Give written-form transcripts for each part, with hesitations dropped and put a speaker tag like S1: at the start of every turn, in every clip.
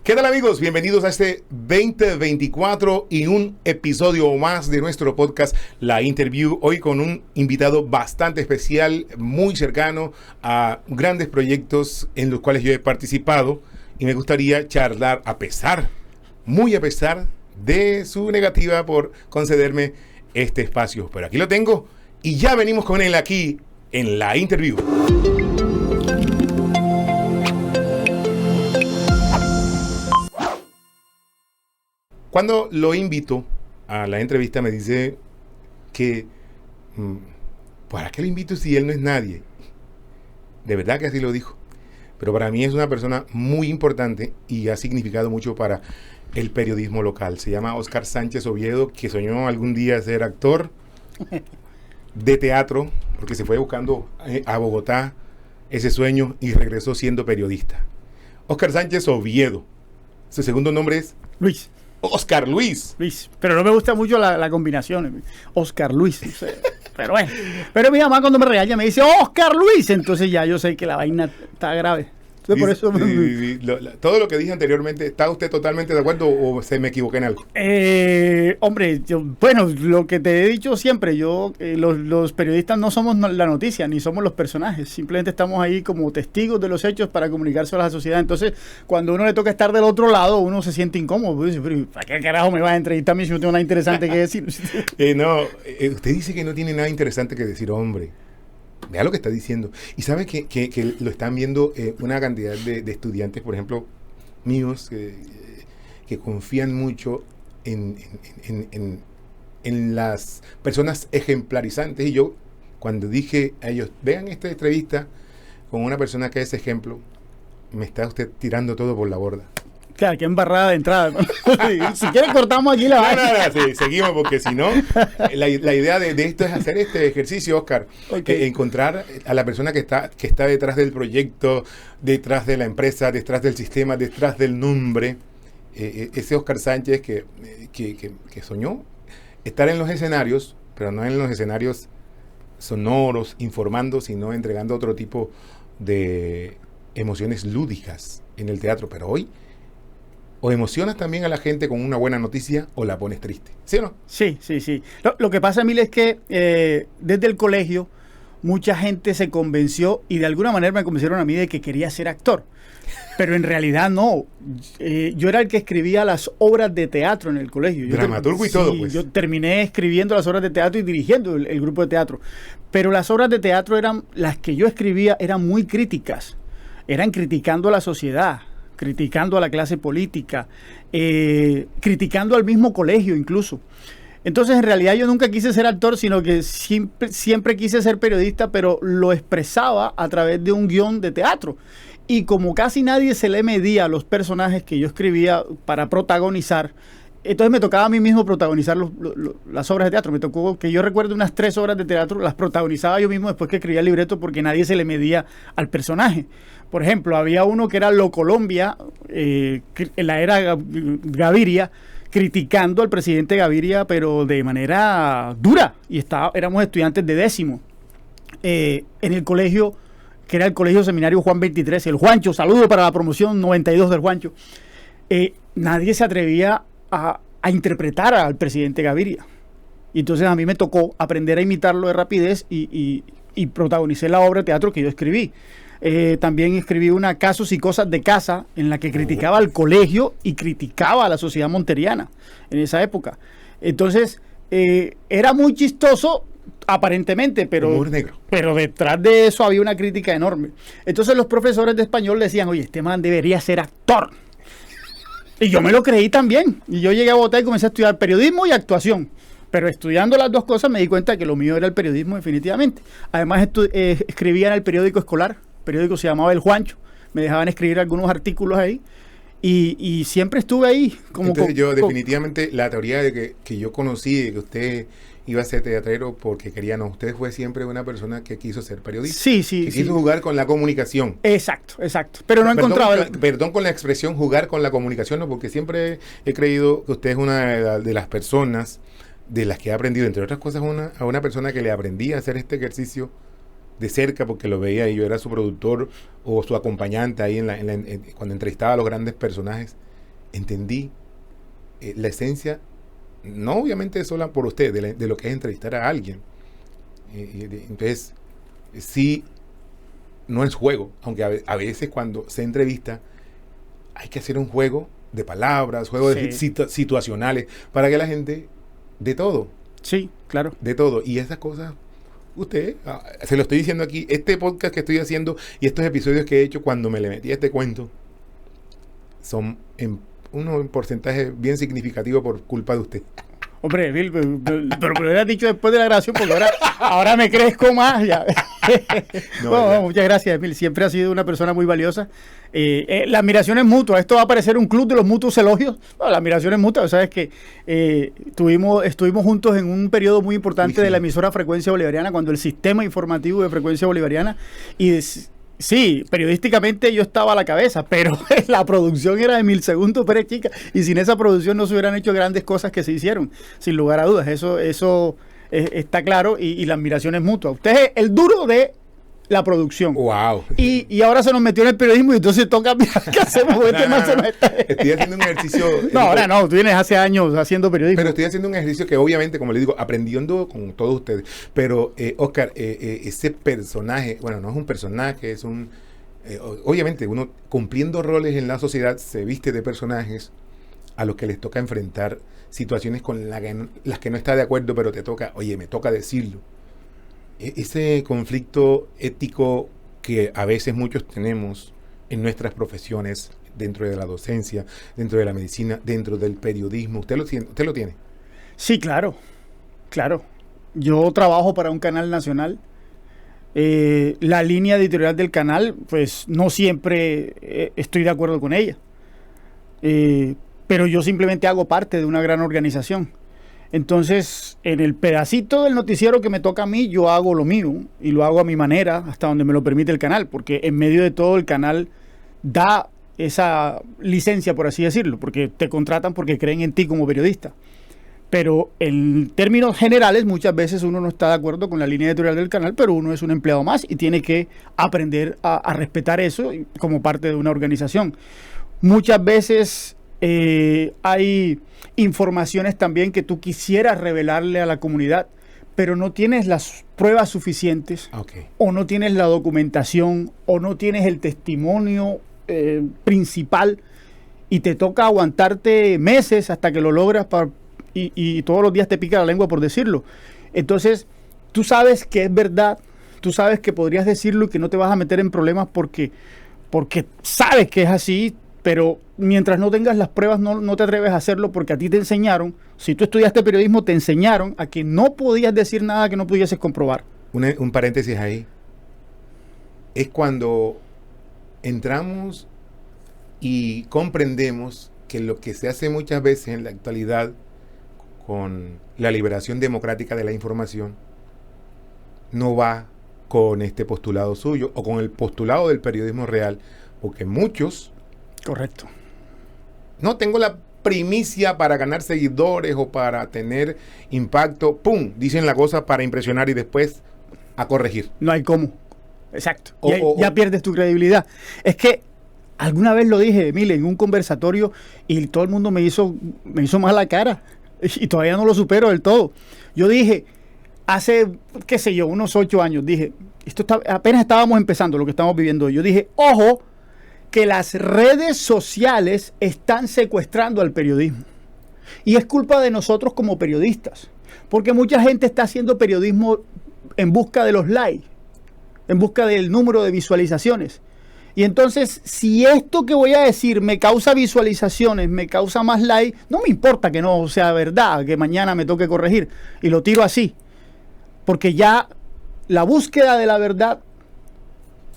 S1: ¿Qué tal, amigos? Bienvenidos a este 2024 y un episodio más de nuestro podcast La Interview. Hoy con un invitado bastante especial, muy cercano a grandes proyectos en los cuales yo he participado y me gustaría charlar muy a pesar de su negativa por concederme este espacio. Pero aquí lo tengo y ya venimos con él aquí en La Interview. Cuando lo invito a la entrevista me dice que ¿para qué lo invito si él no es nadie? De verdad que así lo dijo. Pero para mí es una persona muy importante y ha significado mucho para el periodismo local. Se llama Óscar Sánchez Oviedo, que soñó algún día ser actor de teatro, porque se fue buscando a Bogotá ese sueño y regresó siendo periodista. Óscar Sánchez Oviedo. Su segundo nombre es
S2: Luis.
S1: Óscar Luis.
S2: Luis, pero no me gusta mucho la combinación. Óscar Luis. No sé. Pero bueno. Pero mi mamá cuando me regaña me dice Óscar Luis. Entonces ya yo sé que la vaina está grave. Entonces por eso...
S1: todo lo que dije anteriormente, ¿está usted totalmente de acuerdo o se me equivoqué en algo?
S2: Hombre, bueno, lo que te he dicho siempre, los periodistas no somos la noticia, ni somos los personajes. Simplemente estamos ahí como testigos de los hechos para comunicarse a la sociedad. Entonces, cuando a uno le toca estar del otro lado, uno se siente incómodo. Dice, pero ¿para qué carajo me vas a entrevistar a mí si no tengo nada interesante que decir?
S1: Usted dice que no tiene nada interesante que decir, hombre. Vea lo que está diciendo. Y sabe que lo están viendo una cantidad de estudiantes, por ejemplo, míos, que confían mucho en las personas ejemplarizantes. Y yo, cuando dije a ellos, vean esta entrevista con una persona que es ejemplo, me está usted tirando todo por la borda.
S2: Claro, que embarrada de entrada. Si quiere cortamos aquí la vaina.
S1: Sí, seguimos porque si no, la idea de esto es hacer este ejercicio, Óscar.
S2: Okay.
S1: Encontrar a la persona que está detrás del proyecto, detrás de la empresa, detrás del sistema, detrás del nombre. Ese Óscar Sánchez que soñó estar en los escenarios, pero no en los escenarios sonoros, informando, sino entregando otro tipo de emociones lúdicas en el teatro. Pero hoy o emocionas también a la gente con una buena noticia o la pones triste, ¿sí o no?
S2: Sí. Lo que pasa, Emilio, es que desde el colegio mucha gente se convenció y de alguna manera me convencieron a mí de que quería ser actor. Pero en realidad no. Yo era el que escribía las obras de teatro en el colegio.
S1: Dramaturgo y todo, pues.
S2: Yo terminé escribiendo las obras de teatro y dirigiendo el grupo de teatro. Pero las obras de teatro las que yo escribía eran muy críticas. Eran criticando a la sociedad, criticando a la clase política, criticando al mismo colegio incluso. Entonces, en realidad yo nunca quise ser actor, sino que siempre quise ser periodista, pero lo expresaba a través de un guión de teatro. Y como casi nadie se le medía a los personajes que yo escribía para protagonizar, entonces me tocaba a mí mismo protagonizar las obras de teatro. Me tocó que yo recuerde unas 3 obras de teatro, las protagonizaba yo mismo después que escribía el libreto porque nadie se le medía al personaje. Por ejemplo, había uno que era Lo Colombia, en la era Gaviria, criticando al presidente Gaviria, pero de manera dura. Y éramos estudiantes de 10º. En el colegio, que era el Colegio Seminario Juan 23, el Juancho, saludo para la promoción 92 del Juancho. Nadie se atrevía a interpretar al presidente Gaviria. Y entonces a mí me tocó aprender a imitarlo de rapidez y protagonicé la obra de teatro que yo escribí. También escribí una Casos y Cosas de Casa en la que criticaba al colegio y criticaba a la sociedad monteriana en esa época. Entonces, era muy chistoso aparentemente, pero detrás de eso había una crítica enorme. Entonces los profesores de español decían, oye, este man debería ser actor. Y yo me lo creí también. Y yo llegué a Bogotá y comencé a estudiar periodismo y actuación. Pero estudiando las dos cosas me di cuenta que lo mío era el periodismo definitivamente. Además escribía en el periódico escolar. El periódico se llamaba El Juancho. Me dejaban escribir algunos artículos ahí. Y siempre estuve ahí.
S1: Entonces definitivamente la teoría de que yo conocí, de que usted iba a ser teatrero porque quería, no, usted fue siempre una persona que quiso ser periodista.
S2: Sí.
S1: Que quiso jugar con la comunicación.
S2: Exacto. Pero no encontraba...
S1: Perdón con la expresión jugar con la comunicación, no, porque siempre he creído que usted es una de las personas de las que he aprendido, entre otras cosas, a una persona que le aprendí a hacer este ejercicio de cerca porque lo veía y yo era su productor o su acompañante ahí cuando entrevistaba a los grandes personajes. entendí la esencia, no obviamente sola por usted, de lo que es entrevistar a alguien. Entonces, sí, no es juego, aunque a veces cuando se entrevista hay que hacer un juego de palabras, juegos situacionales, para que la gente, de todo.
S2: Sí, claro.
S1: De todo. Y esas cosas, usted, se lo estoy diciendo aquí, este podcast que estoy haciendo y estos episodios que he hecho cuando me le metí a este cuento, son en un porcentaje bien significativo por culpa de usted.
S2: Hombre, Bill, pero me lo hubieras dicho después de la grabación, porque ahora me crezco más. Ya. Bueno, muchas gracias, Bill. Siempre has sido una persona muy valiosa. La admiración es mutua. Esto va a parecer un club de los mutuos elogios. Bueno, la admiración es mutua. Sabes que estuvimos juntos en un periodo muy importante de la emisora Frecuencia Bolivariana, cuando el sistema informativo de Frecuencia Bolivariana, sí, periodísticamente yo estaba a la cabeza, pero la producción era de 1000 segundos, Pérez Chica, y sin esa producción no se hubieran hecho grandes cosas que se hicieron, sin lugar a dudas. Eso está claro, y la admiración es mutua. Usted es el duro de la producción.
S1: Wow.
S2: Y ahora se nos metió en el periodismo y entonces toca mirar qué hacemos.
S1: Estoy haciendo un ejercicio.
S2: No, ahora no, tú vienes hace años haciendo periodismo.
S1: Pero estoy haciendo un ejercicio que obviamente, como le digo, aprendiendo con todos ustedes. Pero, Oscar, ese personaje, bueno, no es un personaje, es un... obviamente, uno cumpliendo roles en la sociedad se viste de personajes a los que les toca enfrentar situaciones con las que no está de acuerdo, pero me toca decirlo. Ese conflicto ético que a veces muchos tenemos en nuestras profesiones, dentro de la docencia, dentro de la medicina, dentro del periodismo, ¿usted lo tiene?
S2: Sí, claro. Yo trabajo para un canal nacional. La línea editorial del canal, pues no siempre estoy de acuerdo con ella. Pero yo simplemente hago parte de una gran organización. Entonces, en el pedacito del noticiero que me toca a mí, yo hago lo mío y lo hago a mi manera, hasta donde me lo permite el canal, porque en medio de todo el canal da esa licencia, por así decirlo, porque te contratan porque creen en ti como periodista. Pero en términos generales, muchas veces uno no está de acuerdo con la línea editorial del canal, pero uno es un empleado más y tiene que aprender a respetar eso como parte de una organización. Muchas veces hay informaciones también que tú quisieras revelarle a la comunidad, pero no tienes las pruebas suficientes, o no tienes la documentación, o no tienes el testimonio principal, y te toca aguantarte meses hasta que lo logras y todos los días te pica la lengua por decirlo. Entonces, tú sabes que es verdad, tú sabes que podrías decirlo y que no te vas a meter en problemas porque sabes que es así, pero mientras no tengas las pruebas no te atreves a hacerlo, porque a ti te enseñaron, si tú estudiaste periodismo, te enseñaron a que no podías decir nada que no pudieses comprobar.
S1: Un paréntesis ahí. Es cuando entramos y comprendemos que lo que se hace muchas veces en la actualidad con la liberación democrática de la información no va con este postulado suyo o con el postulado del periodismo real, porque muchos...
S2: Correcto.
S1: No tengo la primicia para ganar seguidores o para tener impacto. ¡Pum! Dicen la cosa para impresionar y después a corregir.
S2: No hay cómo. Exacto. Ya pierdes tu credibilidad. Es que alguna vez lo dije, Emile, en un conversatorio, y todo el mundo me hizo mal la cara. Y todavía no lo supero del todo. Yo dije, hace, qué sé yo, unos 8 años, dije, apenas estábamos empezando lo que estamos viviendo hoy. Yo dije, ojo, que las redes sociales están secuestrando al periodismo. Y es culpa de nosotros como periodistas, porque mucha gente está haciendo periodismo en busca de los likes, en busca del número de visualizaciones. Y entonces, si esto que voy a decir me causa visualizaciones, me causa más likes, no me importa que no sea verdad, que mañana me toque corregir, y lo tiro así, porque ya la búsqueda de la verdad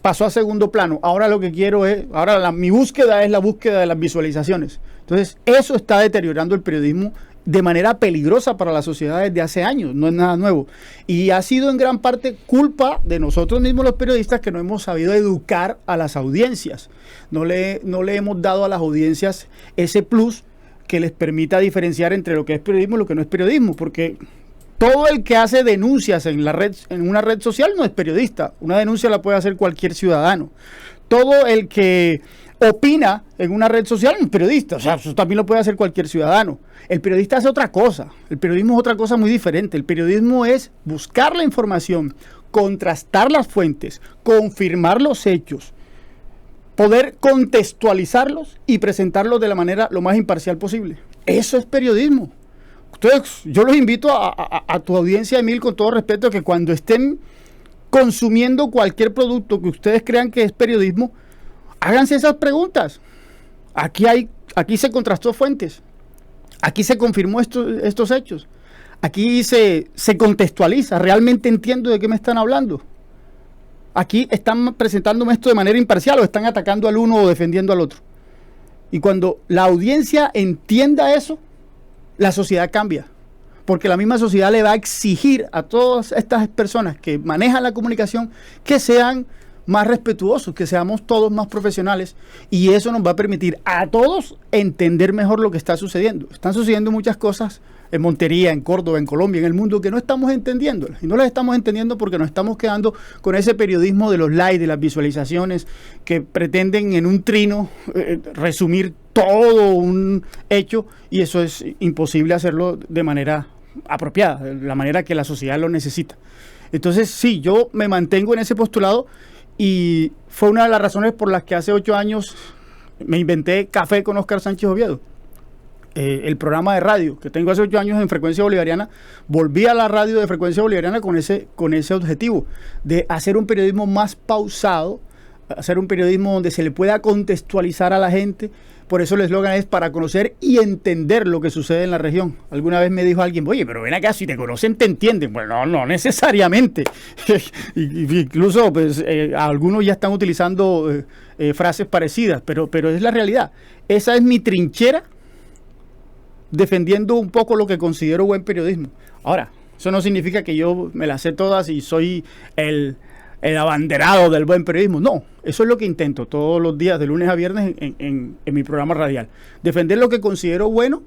S2: pasó a segundo plano. Ahora lo que quiero es, mi búsqueda es la búsqueda de las visualizaciones. Entonces, eso está deteriorando el periodismo de manera peligrosa para la sociedad desde hace años, no es nada nuevo. Y ha sido en gran parte culpa de nosotros mismos los periodistas, que no hemos sabido educar a las audiencias. No le hemos dado a las audiencias ese plus que les permita diferenciar entre lo que es periodismo y lo que no es periodismo, porque todo el que hace denuncias en una red social no es periodista. Una denuncia la puede hacer cualquier ciudadano. todo el que opina en una red social es un periodista. O sea, eso también lo puede hacer cualquier ciudadano. El periodista hace otra cosa. El periodismo es otra cosa muy diferente. El periodismo es buscar la información, contrastar las fuentes, confirmar los hechos, poder contextualizarlos y presentarlos de la manera lo más imparcial posible. Eso es periodismo. Entonces, yo los invito a tu audiencia, Emil, con todo respeto, que cuando estén consumiendo cualquier producto que ustedes crean que es periodismo, háganse esas preguntas. Aquí se contrastó fuentes. Aquí se confirmó estos hechos. Aquí se contextualiza. ¿Realmente entiendo de qué me están hablando? Aquí están presentándome esto de manera imparcial o están atacando al uno o defendiendo al otro. Y cuando la audiencia entienda eso, la sociedad cambia. Porque la misma sociedad le va a exigir a todas estas personas que manejan la comunicación que sean más respetuosos, que seamos todos más profesionales, y eso nos va a permitir a todos entender mejor lo que está sucediendo. Están sucediendo muchas cosas en Montería, en Córdoba, en Colombia, en el mundo, que no estamos entendiendo, y no las estamos entendiendo porque nos estamos quedando con ese periodismo de los likes, de las visualizaciones, que pretenden en un trino resumir todo un hecho, y eso es imposible hacerlo de manera apropiada, de la manera que la sociedad lo necesita. Entonces, sí, yo me mantengo en ese postulado. Y fue una de las razones por las que hace 8 años me inventé Café con Óscar Sánchez Oviedo. El programa de radio que tengo hace 8 años en Frecuencia Bolivariana, volví a la radio de Frecuencia Bolivariana con ese objetivo de hacer un periodismo más pausado, hacer un periodismo donde se le pueda contextualizar a la gente. Por eso el eslogan es para conocer y entender lo que sucede en la región. Alguna vez me dijo alguien, oye, pero ven acá, si te conocen, te entienden. Bueno, no necesariamente. Incluso pues, algunos ya están utilizando frases parecidas, pero es la realidad. Esa es mi trinchera, defendiendo un poco lo que considero buen periodismo. Ahora, eso no significa que yo me las sé todas y soy el abanderado del buen periodismo. No, eso es lo que intento todos los días, de lunes a viernes, en mi programa radial. Defender lo que considero bueno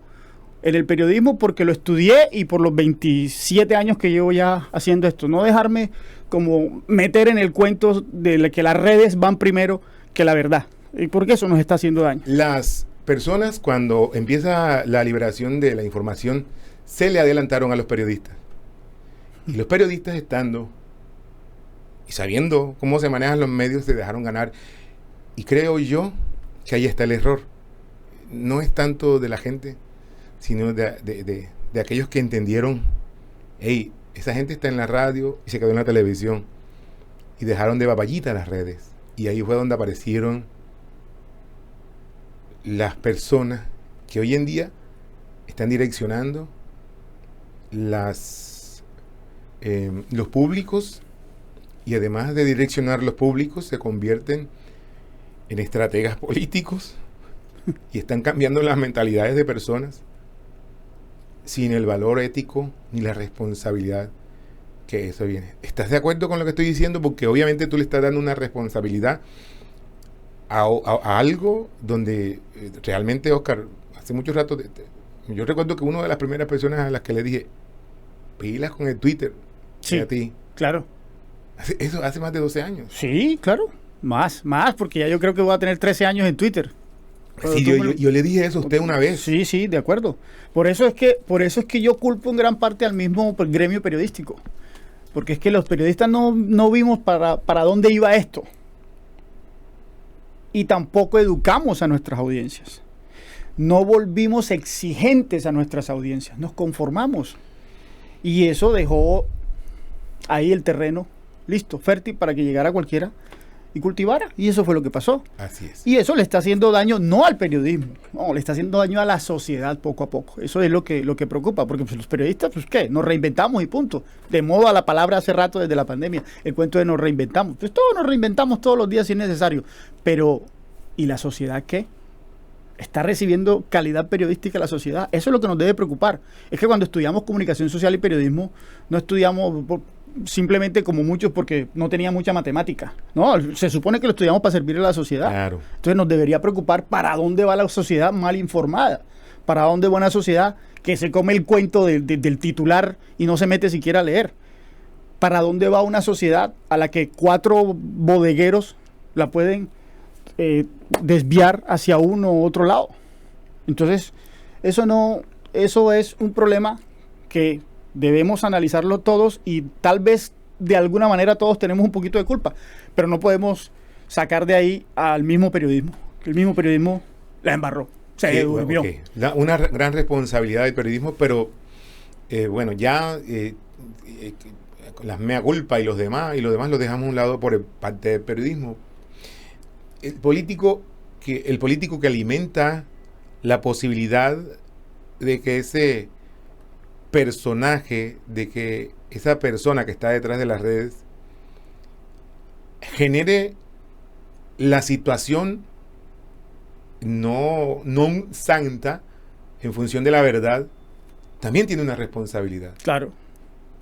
S2: en el periodismo porque lo estudié y por los 27 años que llevo ya haciendo esto. No dejarme como meter en el cuento de que las redes van primero que la verdad. Y porque eso nos está haciendo daño.
S1: Las personas, cuando empieza la liberación de la información, se le adelantaron a los periodistas. Y los periodistas, estando y sabiendo cómo se manejan los medios, se dejaron ganar. Y creo yo que ahí está el error. No es tanto de la gente, sino de aquellos que entendieron, hey, esa gente está en la radio y se quedó en la televisión. Y dejaron de baballita las redes. Y ahí fue donde aparecieron las personas que hoy en día están direccionando los públicos. Y además de direccionar los públicos, se convierten en estrategas políticos y están cambiando las mentalidades de personas sin el valor ético ni la responsabilidad que eso viene. ¿Estás de acuerdo con lo que estoy diciendo? Porque obviamente tú le estás dando una responsabilidad a algo donde realmente, Óscar, hace mucho rato, yo recuerdo que una de las primeras personas a las que le dije, pilas con el Twitter,
S2: sí,
S1: a ti.
S2: Claro.
S1: Eso hace más de 12 años.
S2: Sí, claro. Más, porque ya yo creo que voy a tener 13 años en Twitter.
S1: Sí, yo le dije eso a usted una vez.
S2: Sí, de acuerdo. Por eso es que yo culpo en gran parte al mismo gremio periodístico. Porque es que los periodistas no vimos para dónde iba esto. Y tampoco educamos a nuestras audiencias. No volvimos exigentes a nuestras audiencias. Nos conformamos. Y eso dejó ahí el terreno listo, fértil, para que llegara cualquiera y cultivara. Y eso fue lo que pasó.
S1: Así es.
S2: Y eso le está haciendo daño no al periodismo, no, le está haciendo daño a la sociedad poco a poco. Eso es lo que preocupa, porque pues, los periodistas, pues ¿qué? Nos reinventamos y punto. De moda la palabra hace rato desde la pandemia, el cuento de nos reinventamos. Pues todos nos reinventamos todos los días si es necesario. Pero, ¿y la sociedad qué? ¿Está recibiendo calidad periodística la sociedad? Eso es lo que nos debe preocupar. Es que cuando estudiamos comunicación social y periodismo, no estudiamos simplemente como muchos porque no tenía mucha matemática. No, se supone que lo estudiamos para servir a la sociedad.
S1: Claro.
S2: Entonces nos debería preocupar para dónde va la sociedad mal informada, para dónde va una sociedad que se come el cuento del titular y no se mete siquiera a leer. Para dónde va una sociedad a la que 4 bodegueros la pueden desviar hacia uno u otro lado. Entonces, eso es un problema que debemos analizarlo todos y tal vez de alguna manera todos tenemos un poquito de culpa, pero no podemos sacar de ahí al mismo periodismo. El mismo periodismo la embarró, se durmió.
S1: Okay. Una gran responsabilidad del periodismo, pero bueno, ya las mea culpa y los demás lo dejamos a un lado por parte del periodismo. El político que alimenta la posibilidad de que ese personaje, de que esa persona que está detrás de las redes genere la situación no santa en función de la verdad, también tiene una responsabilidad.
S2: Claro.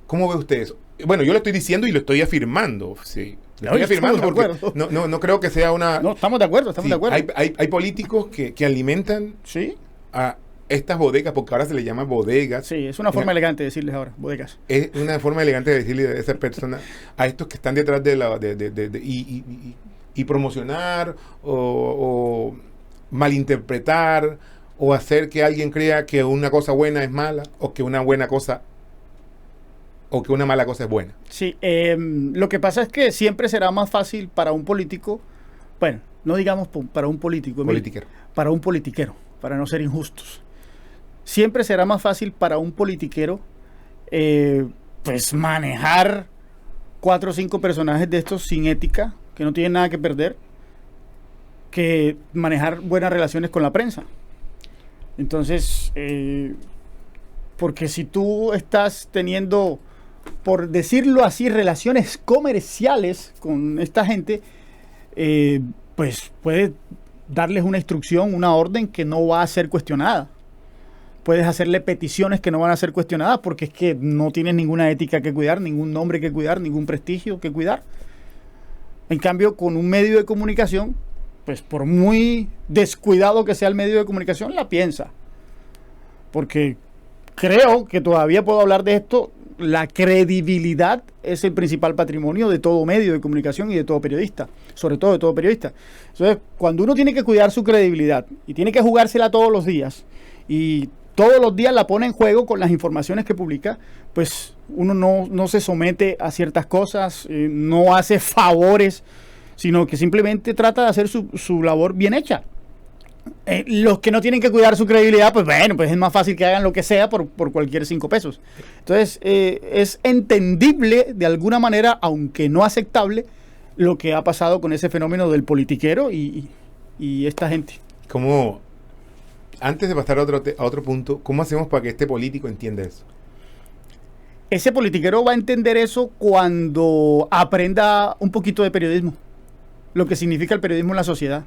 S1: ¿Cómo ve usted eso? Bueno, yo lo estoy diciendo y lo estoy afirmando. Sí. Lo estoy afirmando porque no creo que sea una...
S2: No, estamos de acuerdo, estamos de acuerdo.
S1: Hay políticos que alimentan a estas bodegas, porque ahora se le llama bodegas.
S2: Sí, es una forma elegante de decirles ahora, bodegas.
S1: Es una forma elegante de decirle a esas personas, a estos que están detrás y promocionar o malinterpretar o hacer que alguien crea que una cosa buena es mala o que una buena cosa o que una mala cosa es buena.
S2: Sí, lo que pasa es que siempre será más fácil para un político, bueno, no digamos para un político, para un politiquero, para no ser injustos. Siempre será más fácil para un politiquero pues manejar 4 o 5 personajes de estos sin ética, que no tienen nada que perder, que manejar buenas relaciones con la prensa. Entonces, porque si tú estás teniendo, por decirlo así, relaciones comerciales con esta gente, pues puedes darles una instrucción, una orden que no va a ser cuestionada. Puedes hacerle peticiones que no van a ser cuestionadas porque es que no tienes ninguna ética que cuidar, ningún nombre que cuidar, ningún prestigio que cuidar. En cambio, con un medio de comunicación, pues por muy descuidado que sea el medio de comunicación, la piensa. Porque creo que todavía puedo hablar de esto, la credibilidad es el principal patrimonio de todo medio de comunicación y de todo periodista, sobre todo de todo periodista. Entonces, cuando uno tiene que cuidar su credibilidad y tiene que jugársela todos los días y todos los días la pone en juego con las informaciones que publica, pues uno no se somete a ciertas cosas, no hace favores, sino que simplemente trata de hacer su labor bien hecha. Los que no tienen que cuidar su credibilidad, pues bueno, pues es más fácil que hagan lo que sea por cualquier 5 pesos. Entonces, es entendible de alguna manera, aunque no aceptable, lo que ha pasado con ese fenómeno del politiquero y esta gente.
S1: ¿Cómo, antes de pasar a otro punto, cómo hacemos para que este político entienda eso?
S2: Ese politiquero va a entender eso cuando aprenda un poquito de periodismo, lo que significa el periodismo en la sociedad.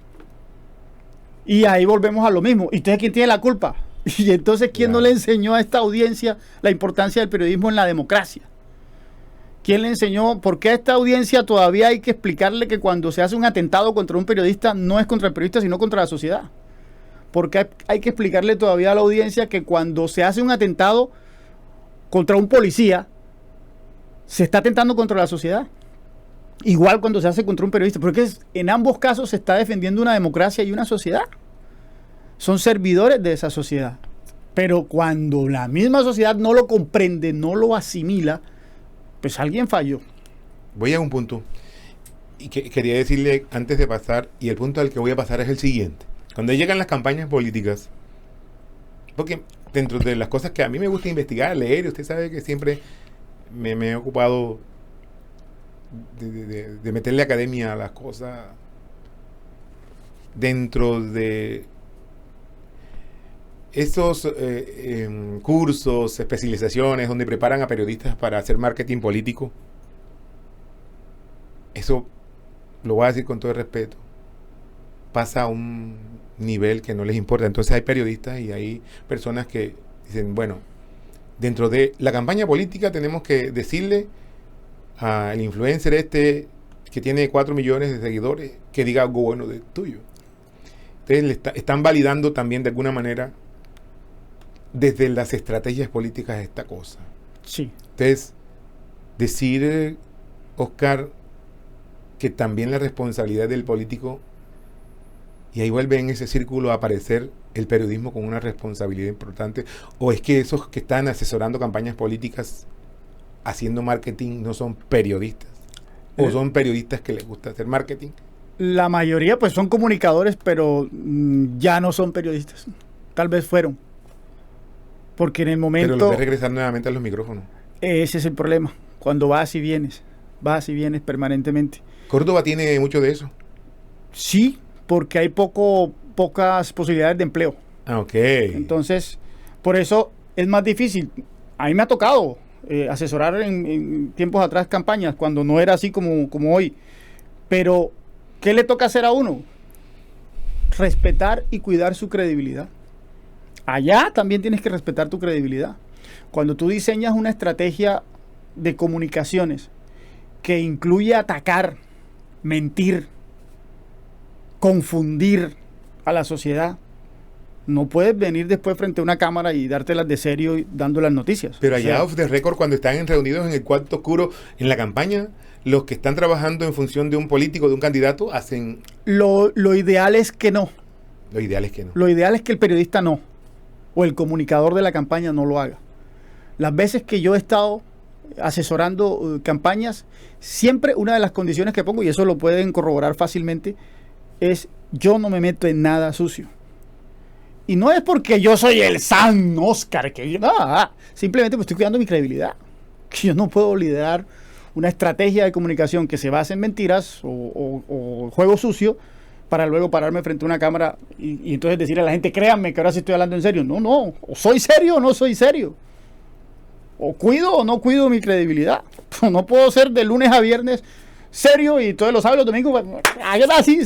S2: Y ahí volvemos a lo mismo. ¿Y entonces quién tiene la culpa? Y entonces, ¿quién no le enseñó a esta audiencia la importancia del periodismo en la democracia? ¿Quién le enseñó? ¿Por qué a esta audiencia todavía hay que explicarle que cuando se hace un atentado contra un periodista no es contra el periodista, sino contra la sociedad? ¿Por qué hay que explicarle todavía a la audiencia que cuando se hace un atentado contra un policía, se está atentando contra la sociedad? Igual cuando se hace contra un periodista, porque en ambos casos se está defendiendo una democracia y una sociedad. Son servidores de esa sociedad. Pero cuando la misma sociedad no lo comprende, no lo asimila, pues alguien falló.
S1: Voy a un punto y quería decirle antes de pasar, y el punto al que voy a pasar es el siguiente. Cuando llegan las campañas políticas, porque dentro de las cosas que a mí me gusta investigar, leer, usted sabe que siempre me he ocupado de meterle academia a las cosas. Dentro de esos cursos, especializaciones donde preparan a periodistas para hacer marketing político, eso, lo voy a decir con todo el respeto, pasa a un nivel que no les importa. Entonces hay periodistas y hay personas que dicen, bueno, dentro de la campaña política tenemos que decirle al influencer que tiene 4 millones de seguidores que diga algo bueno de tuyo. Entonces están validando también de alguna manera desde las estrategias políticas esta cosa.
S2: Sí.
S1: Entonces, decir, Oscar, que también la responsabilidad del político Y ahí vuelve en ese círculo a aparecer el periodismo con una responsabilidad importante. ¿O es que esos que están asesorando campañas políticas, haciendo marketing, no son periodistas? ¿O son periodistas que les gusta hacer marketing?
S2: La mayoría pues son comunicadores, pero ya no son periodistas. Tal vez fueron. Porque en el momento...
S1: Pero los ves regresar nuevamente a los micrófonos.
S2: Ese es el problema. Cuando vas y vienes permanentemente.
S1: Córdoba tiene mucho de eso.
S2: Sí, porque hay pocas posibilidades de empleo.
S1: Ah, ok.
S2: Entonces, por eso es más difícil. A mí me ha tocado asesorar en tiempos atrás campañas, cuando no era así como hoy. Pero, ¿qué le toca hacer a uno? Respetar y cuidar su credibilidad. Allá también tienes que respetar tu credibilidad. Cuando tú diseñas una estrategia de comunicaciones que incluye atacar, mentir, confundir a la sociedad, no puedes venir después frente a una cámara y dártelas de serio dando las noticias.
S1: Pero allá off the record, cuando están reunidos en el cuarto oscuro en la campaña, los que están trabajando en función de un político, de un candidato, hacen...
S2: Lo ideal es que no.
S1: Lo ideal es que no.
S2: Lo ideal es que el periodista no, o el comunicador de la campaña no lo haga. Las veces que yo he estado asesorando campañas, siempre una de las condiciones que pongo, y eso lo pueden corroborar fácilmente, es: yo no me meto en nada sucio. Y no es porque yo soy el San Oscar, que yo, no, simplemente pues estoy cuidando mi credibilidad. Yo no puedo liderar una estrategia de comunicación que se base en mentiras o juego sucio para luego pararme frente a una cámara y entonces decirle a la gente: créanme que ahora sí estoy hablando en serio. No, o soy serio o no soy serio. O cuido o no cuido mi credibilidad. No puedo ser de lunes a viernes serio y todos los sábados y los domingos así,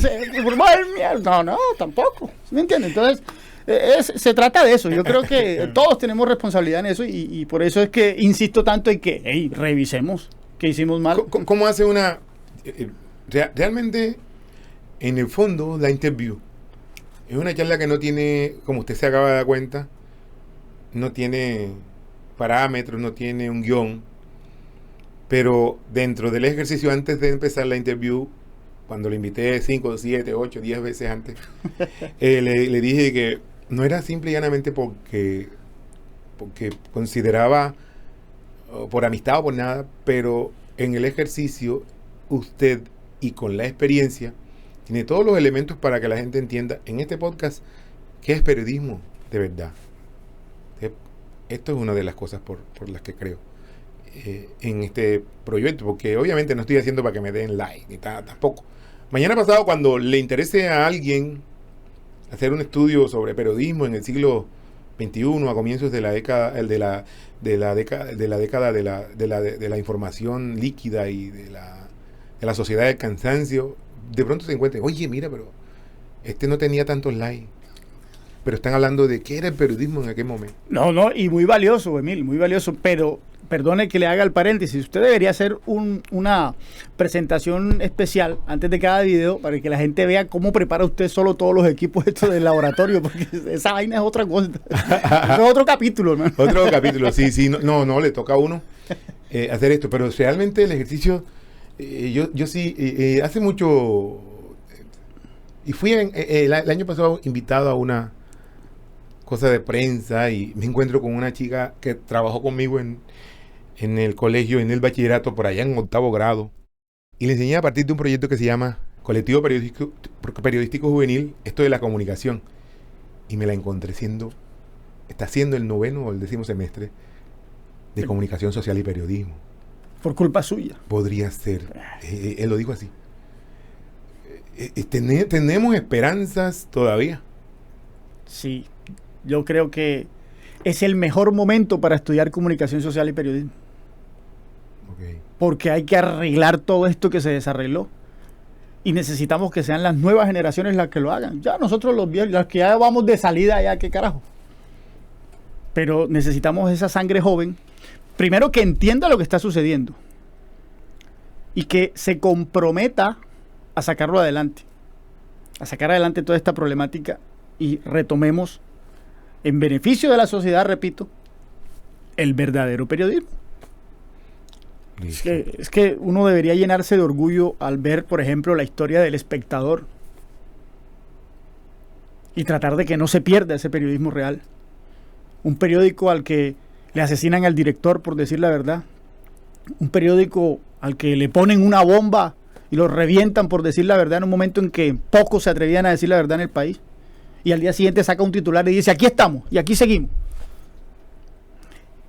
S2: no, tampoco. ¿Me entiendes? Entonces, se trata de eso. Yo creo que todos tenemos responsabilidad en eso y por eso es que insisto tanto en que revisemos qué hicimos mal.
S1: ¿Cómo hace una... realmente, en el fondo, la interview es una charla que no tiene, como usted se acaba de dar cuenta, no tiene parámetros, no tiene un guión, pero dentro del ejercicio, antes de empezar la interview, cuando le invité 5, 7, 8, 10 veces antes, le dije que no era simple y llanamente porque consideraba, por amistad o por nada, pero en el ejercicio, usted, y con la experiencia, tiene todos los elementos para que la gente entienda en este podcast qué es periodismo de verdad. Esto es una de las cosas por las que creo en este proyecto, porque obviamente no estoy haciendo para que me den like, ni tampoco. Mañana pasado, cuando le interese a alguien hacer un estudio sobre periodismo en el siglo XXI, a comienzos de la década, de la información líquida y de la sociedad del cansancio, de pronto se encuentren: oye, mira, pero este no tenía tantos likes. Pero están hablando de qué era el periodismo en aquel momento.
S2: No, y muy valioso, Emil, muy valioso, pero perdone que le haga el paréntesis, usted debería hacer una presentación especial antes de cada video para que la gente vea cómo prepara usted solo todos los equipos estos del laboratorio, porque esa vaina es otra cosa. Es otro capítulo, hermano.
S1: Otro capítulo, sí, no, le toca a uno hacer esto, pero realmente el ejercicio, yo sí, hace mucho, y fui el año pasado invitado a una cosa de prensa y me encuentro con una chica que trabajó conmigo en el colegio, en el bachillerato, por allá en 8º grado, y le enseñé a partir de un proyecto que se llama Colectivo Periodístico Juvenil, esto de la comunicación, y me la encontré está haciendo el 9º o el 10º semestre de comunicación social y periodismo.
S2: Por culpa suya.
S1: Podría ser, él lo dijo así. Tenemos esperanzas todavía.
S2: Sí, yo creo que es el mejor momento para estudiar comunicación social y periodismo.
S1: Okay.
S2: Porque hay que arreglar todo esto que se desarregló. Y necesitamos que sean las nuevas generaciones las que lo hagan. Ya nosotros los que ya vamos de salida, ya qué carajo. Pero necesitamos esa sangre joven, primero que entienda lo que está sucediendo y que se comprometa a sacarlo adelante. A sacar adelante toda esta problemática y retomemos, en beneficio de la sociedad, repito, el verdadero periodismo. Es que uno debería llenarse de orgullo al ver, por ejemplo, la historia del Espectador. y tratar de que no se pierda ese periodismo real. Un periódico al que le asesinan al director por decir la verdad. Un periódico al que le ponen una bomba y lo revientan por decir la verdad en un momento en que pocos se atrevían a decir la verdad en el país. Y al día siguiente saca un titular y dice, aquí estamos y aquí seguimos.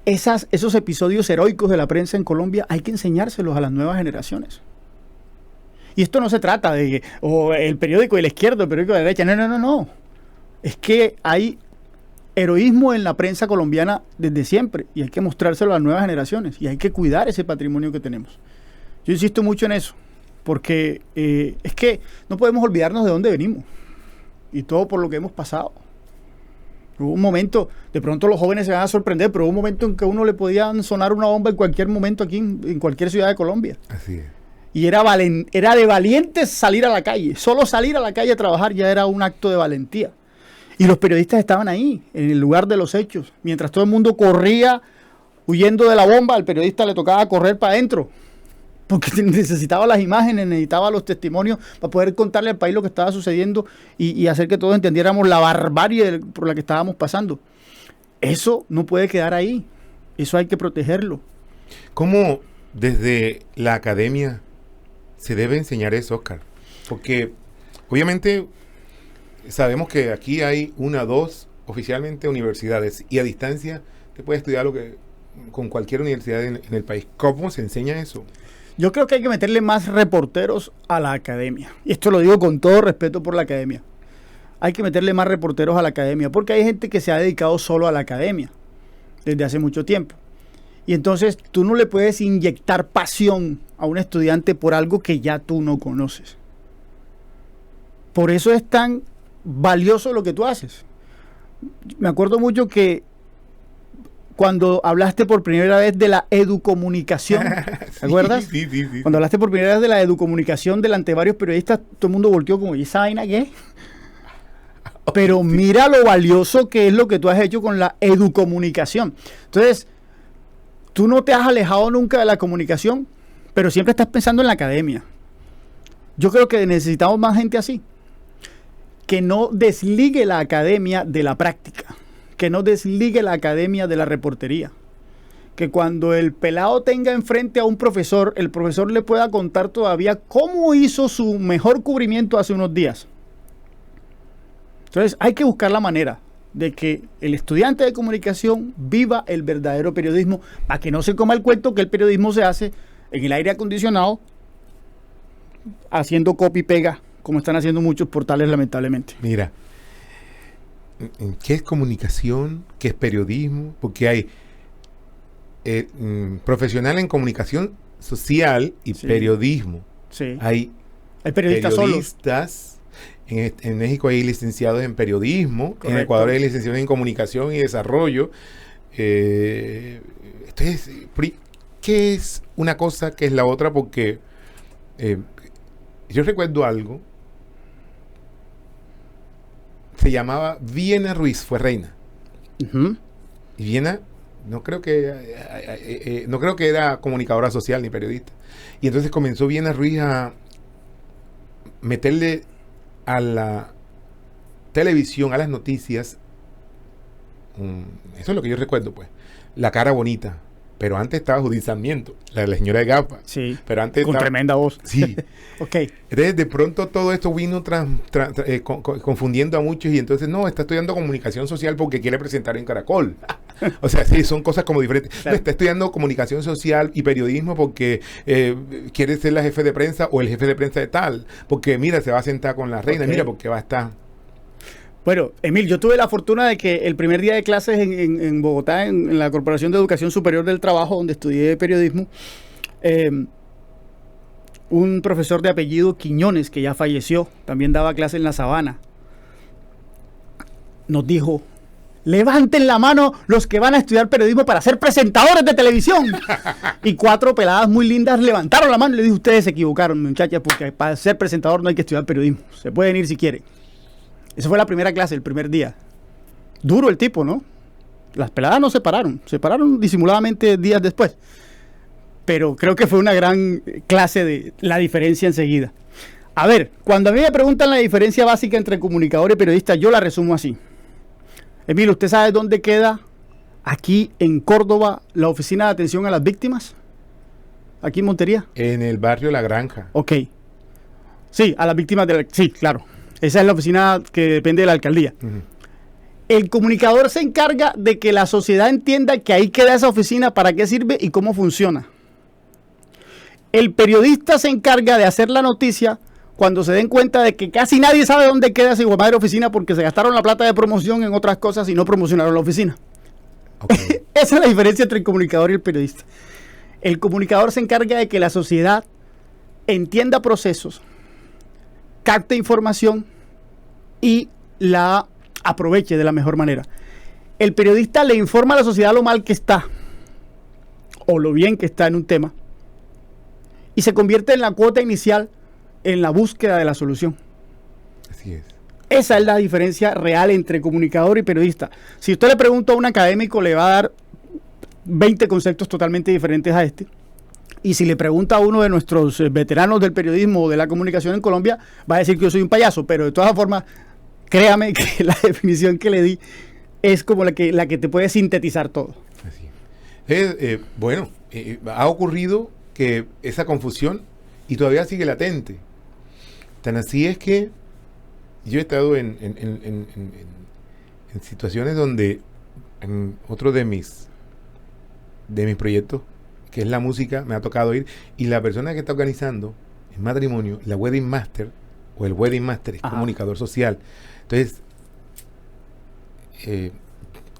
S2: Esos episodios heroicos de la prensa en Colombia hay que enseñárselos a las nuevas generaciones. Y esto no se trata de que el periódico de la izquierda, el periódico de la derecha. No. Es que hay heroísmo en la prensa colombiana desde siempre y hay que mostrárselo a las nuevas generaciones y hay que cuidar ese patrimonio que tenemos. Yo insisto mucho en eso, porque es que no podemos olvidarnos de dónde venimos y todo por lo que hemos pasado. Hubo un momento, de pronto los jóvenes se van a sorprender, pero hubo un momento en que a uno le podían sonar una bomba en cualquier momento aquí en cualquier ciudad de Colombia.
S1: Así es.
S2: Y era de valientes salir a la calle. Solo salir a la calle a trabajar ya era un acto de valentía. Y los periodistas estaban ahí, en el lugar de los hechos. Mientras todo el mundo corría huyendo de la bomba, al periodista le tocaba correr para adentro. Porque necesitaba las imágenes, necesitaba los testimonios para poder contarle al país lo que estaba sucediendo y hacer que todos entendiéramos la barbarie por la que estábamos pasando. Eso no puede quedar ahí. Eso hay que protegerlo.
S1: ¿Cómo desde la academia se debe enseñar eso, Oscar? Porque obviamente sabemos que aquí hay 1 o 2 oficialmente universidades y a distancia te puedes estudiar con cualquier universidad en el país. ¿Cómo se enseña eso?
S2: Yo creo que hay que meterle más reporteros a la academia. Y esto lo digo con todo respeto por la academia. Hay que meterle más reporteros a la academia porque hay gente que se ha dedicado solo a la academia desde hace mucho tiempo. Y entonces tú no le puedes inyectar pasión a un estudiante por algo que ya tú no conoces. Por eso es tan valioso lo que tú haces. Me acuerdo mucho que cuando hablaste por primera vez de la educomunicación, ¿te acuerdas?
S1: Sí.
S2: Cuando hablaste por primera vez de la educomunicación delante de varios periodistas, todo el mundo volteó como, ¿y esa vaina qué? Pero mira lo valioso que es lo que tú has hecho con la educomunicación. Entonces, tú no te has alejado nunca de la comunicación, pero siempre estás pensando en la academia. Yo creo que necesitamos más gente así, que no desligue la academia de la práctica, que no desligue la academia de la reportería, que cuando el pelado tenga enfrente a un profesor, el profesor le pueda contar todavía cómo hizo su mejor cubrimiento hace unos días. Entonces hay que buscar la manera de que el estudiante de comunicación viva el verdadero periodismo, para que no se coma el cuento que el periodismo se hace en el aire acondicionado, haciendo copy y pega, como están haciendo muchos portales lamentablemente.
S1: Mira, ¿qué es comunicación? ¿Qué es periodismo? Porque hay profesional en comunicación social y periodismo.
S2: Sí.
S1: Hay
S2: periodistas
S1: solos. En México hay licenciados en periodismo. Correcto. En Ecuador hay licenciados en comunicación y desarrollo. Entonces, ¿qué es una cosa? ¿Qué es la otra? Porque yo recuerdo algo. Se llamaba Viena Ruiz, fue reina. Uh-huh. Y Viena no creo que era comunicadora social ni periodista. Y entonces comenzó Viena Ruiz a meterle a la televisión, a las noticias, eso es lo que yo recuerdo, pues, la cara bonita. Pero antes estaba Judith Sarmiento, la señora de gafas.
S2: Sí,
S1: pero antes
S2: con tremenda voz.
S1: Sí.
S2: Okay.
S1: Entonces, de pronto todo esto vino confundiendo a muchos y entonces, no, está estudiando comunicación social porque quiere presentar en Caracol. O sea, sí, son cosas como diferentes. Claro. No, está estudiando comunicación social y periodismo porque quiere ser la jefe de prensa o el jefe de prensa de tal. Porque, mira, se va a sentar con la reina, mira, porque va a estar...
S2: Bueno, Emil, yo tuve la fortuna de que el primer día de clases en Bogotá, en la Corporación de Educación Superior del Trabajo, donde estudié periodismo, un profesor de apellido Quiñones, que ya falleció, también daba clase en La Sabana, nos dijo: levanten la mano los que van a estudiar periodismo para ser presentadores de televisión. Y 4 peladas muy lindas levantaron la mano y le dije: ustedes se equivocaron, muchachas, porque para ser presentador no hay que estudiar periodismo, se pueden ir si quieren. Esa fue la primera clase, el primer día. Duro el tipo, ¿no? Las peladas no se pararon disimuladamente días después. Pero creo que fue una gran clase de la diferencia enseguida. A ver, cuando a mí me preguntan la diferencia básica entre comunicador y periodista, yo la resumo así. Emilio, ¿usted sabe dónde queda aquí en Córdoba la oficina de atención a las víctimas? Aquí en Montería.
S1: En el barrio La Granja.
S2: Ok. Sí, a las víctimas de la... Sí, claro. Esa es la oficina que depende de la alcaldía.
S1: Ujú.
S2: El comunicador se encarga de que la sociedad entienda que ahí queda esa oficina, para qué sirve y cómo funciona. El periodista se encarga de hacer la noticia cuando se den cuenta de que casi nadie sabe dónde queda esa hijo de madre oficina porque se gastaron la plata de promoción en otras cosas y no promocionaron la oficina.
S1: Okay.
S2: Esa es la diferencia entre el comunicador y el periodista. El comunicador se encarga de que la sociedad entienda procesos, capte información y la aproveche de la mejor manera. El periodista le informa a la sociedad lo mal que está o lo bien que está en un tema y se convierte en la cuota inicial en la búsqueda de la solución.
S1: Así es.
S2: Esa es la diferencia real entre comunicador y periodista. Si usted le pregunta a un académico, le va a dar 20 conceptos totalmente diferentes a este. Y si le pregunta a uno de nuestros veteranos del periodismo o de la comunicación en Colombia, va a decir que yo soy un payaso. Pero de todas formas, créame que la definición que le di es como la que te puede sintetizar todo.
S1: Así es. Bueno, ha ocurrido que esa confusión y todavía sigue latente. Tan así es que yo he estado en situaciones donde en otro de mis proyectos, que es la música, me ha tocado ir, y la persona que está organizando el matrimonio, la wedding master, o el wedding master es comunicador social. Entonces,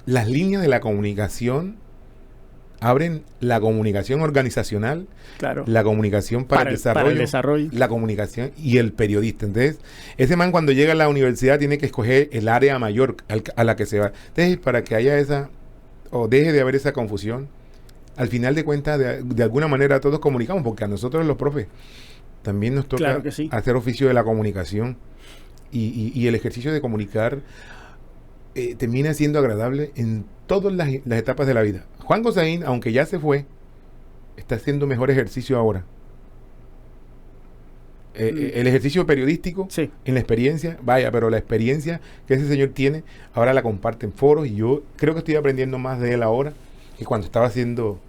S1: las líneas de la comunicación abren la comunicación organizacional,
S2: Claro.
S1: la comunicación para el desarrollo, la comunicación y el periodista. Entonces, ese man cuando llega a la universidad tiene que escoger el área mayor a la que se va. Entonces, para que haya esa, o deje de haber esa confusión, al final de cuentas, de alguna manera todos comunicamos, porque a nosotros los profes también nos toca
S2: Claro que sí.
S1: hacer oficio de la comunicación y el ejercicio de comunicar termina siendo agradable en todas las etapas de la vida. Juan Gosaín, aunque ya se fue, está haciendo mejor ejercicio ahora. El ejercicio periodístico,
S2: Sí.
S1: en la experiencia, vaya, pero la experiencia que ese señor tiene, ahora la comparte en foros y yo creo que estoy aprendiendo más de él ahora que cuando estaba haciendo...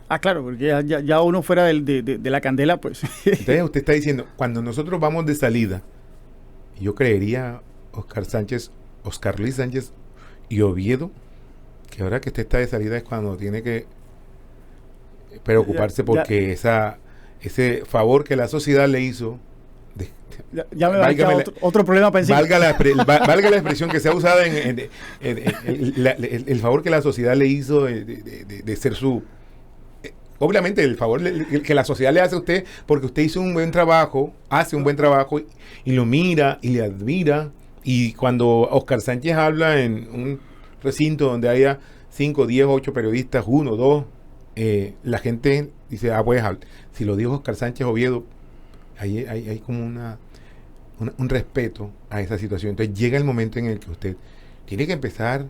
S2: Ah, claro, porque ya uno fuera de la candela, pues.
S1: Entonces usted está diciendo, cuando nosotros vamos de salida, yo creería Oscar Luis Sánchez y Oviedo, que ahora que usted está de salida es cuando tiene que preocuparse porque ese favor que la sociedad le hizo,
S2: ya me va a quedar otro problema para encima.
S1: valga la expresión que se ha usado el favor que la sociedad le hizo de ser su... Obviamente el favor que la sociedad le hace a usted porque usted hizo un buen trabajo, hace un buen trabajo y lo mira y le admira. Y cuando Oscar Sánchez habla en un recinto donde haya 5, 10, 8 periodistas, 1, 2, la gente dice, pues si lo dijo Oscar Sánchez Oviedo, hay como un respeto a esa situación. Entonces llega el momento en el que usted tiene que empezar,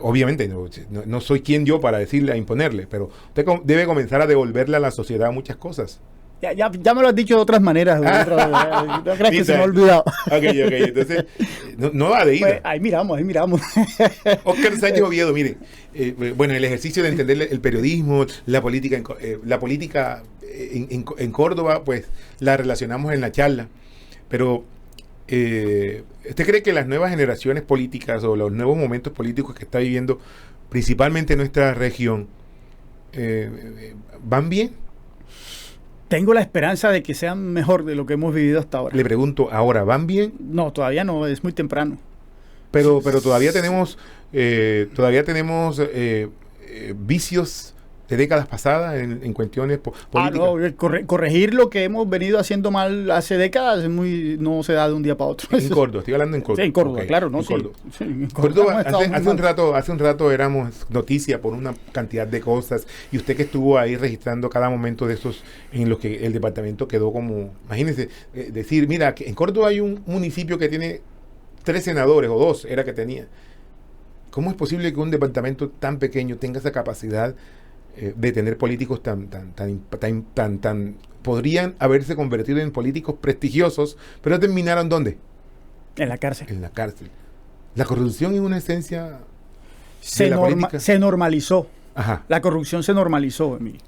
S1: obviamente no soy quien yo para decirle, a imponerle, pero usted debe comenzar a devolverle a la sociedad muchas cosas.
S2: Ya me lo has dicho de otras maneras. No creas que se me ha olvidado.
S1: Ok, entonces, no va de ida.
S2: Pues, ahí miramos.
S1: Oscar Sánchez Oviedo, mire, bueno, el ejercicio de entender el periodismo, la política en Córdoba, pues la relacionamos en la charla. Pero, ¿usted cree que las nuevas generaciones políticas o los nuevos momentos políticos que está viviendo, principalmente nuestra región, van bien?
S2: Tengo la esperanza de que sean mejor de lo que hemos vivido hasta ahora.
S1: Le pregunto, ¿ahora van bien?
S2: No, todavía no, es muy temprano.
S1: Pero todavía tenemos vicios de décadas pasadas en cuestiones políticas.
S2: Corregir lo que hemos venido haciendo mal hace décadas no se da de un día para otro.
S1: En Córdoba, estoy hablando en Córdoba.
S2: Sí, en Córdoba,
S1: okay.
S2: claro, ¿no?
S1: En Córdoba.
S2: Sí, en
S1: Córdoba hace un rato éramos noticia por una cantidad de cosas y usted que estuvo ahí registrando cada momento de esos en los que el departamento quedó como, imagínense, decir, mira, que en Córdoba hay un municipio que tiene 3 senadores o 2 era que tenía. ¿Cómo es posible que un departamento tan pequeño tenga esa capacidad de tener políticos tan podrían haberse convertido en políticos prestigiosos, pero terminaron ¿dónde?
S2: En la cárcel.
S1: En la cárcel. La corrupción es una esencia de la política.
S2: Se normalizó.
S1: Ajá.
S2: La corrupción se normalizó, Emilio.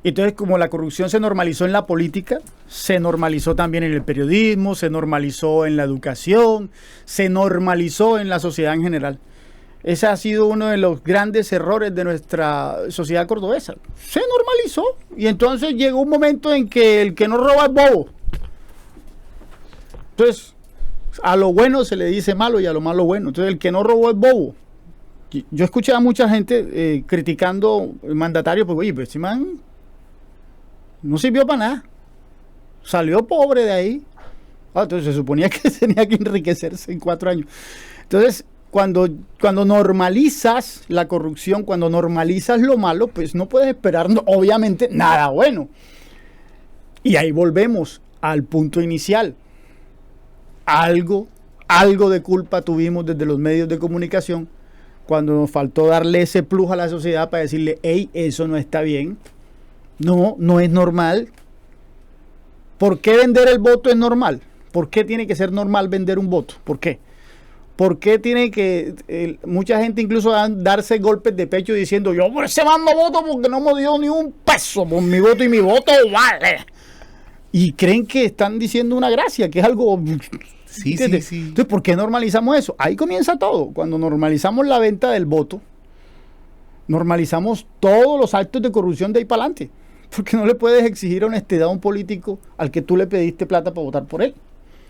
S2: Entonces, como la corrupción se normalizó en la política, se normalizó también en el periodismo, se normalizó en la educación, se normalizó en la sociedad en general. Ese ha sido uno de los grandes errores de nuestra sociedad cordobesa. Se normalizó. Y entonces llegó un momento en que el que no roba es bobo. Entonces, a lo bueno se le dice malo y a lo malo bueno. Entonces, el que no robó es bobo. Yo escuché a mucha gente criticando el mandatario porque, oye, pues este man no sirvió para nada. Salió pobre de ahí. Entonces se suponía que tenía que enriquecerse en 4 años. Entonces, cuando normalizas la corrupción, cuando normalizas lo malo, pues no puedes esperar, obviamente, nada bueno. Y ahí volvemos al punto inicial. Algo de culpa tuvimos desde los medios de comunicación cuando nos faltó darle ese plus a la sociedad para decirle, hey, eso no está bien. No es normal. ¿Por qué vender el voto es normal? ¿Por qué tiene que ser normal vender un voto? ¿Por qué? ¿Por qué tiene que mucha gente incluso darse golpes de pecho diciendo, yo por ese mando voto porque no me dio ni un peso por mi voto y mi voto vale? Y creen que están diciendo una gracia, que es algo...
S1: Sí.
S2: Entonces, ¿por qué normalizamos eso? Ahí comienza todo. Cuando normalizamos la venta del voto, normalizamos todos los actos de corrupción de ahí para adelante. Porque no le puedes exigir honestidad a un político al que tú le pediste plata para votar por él.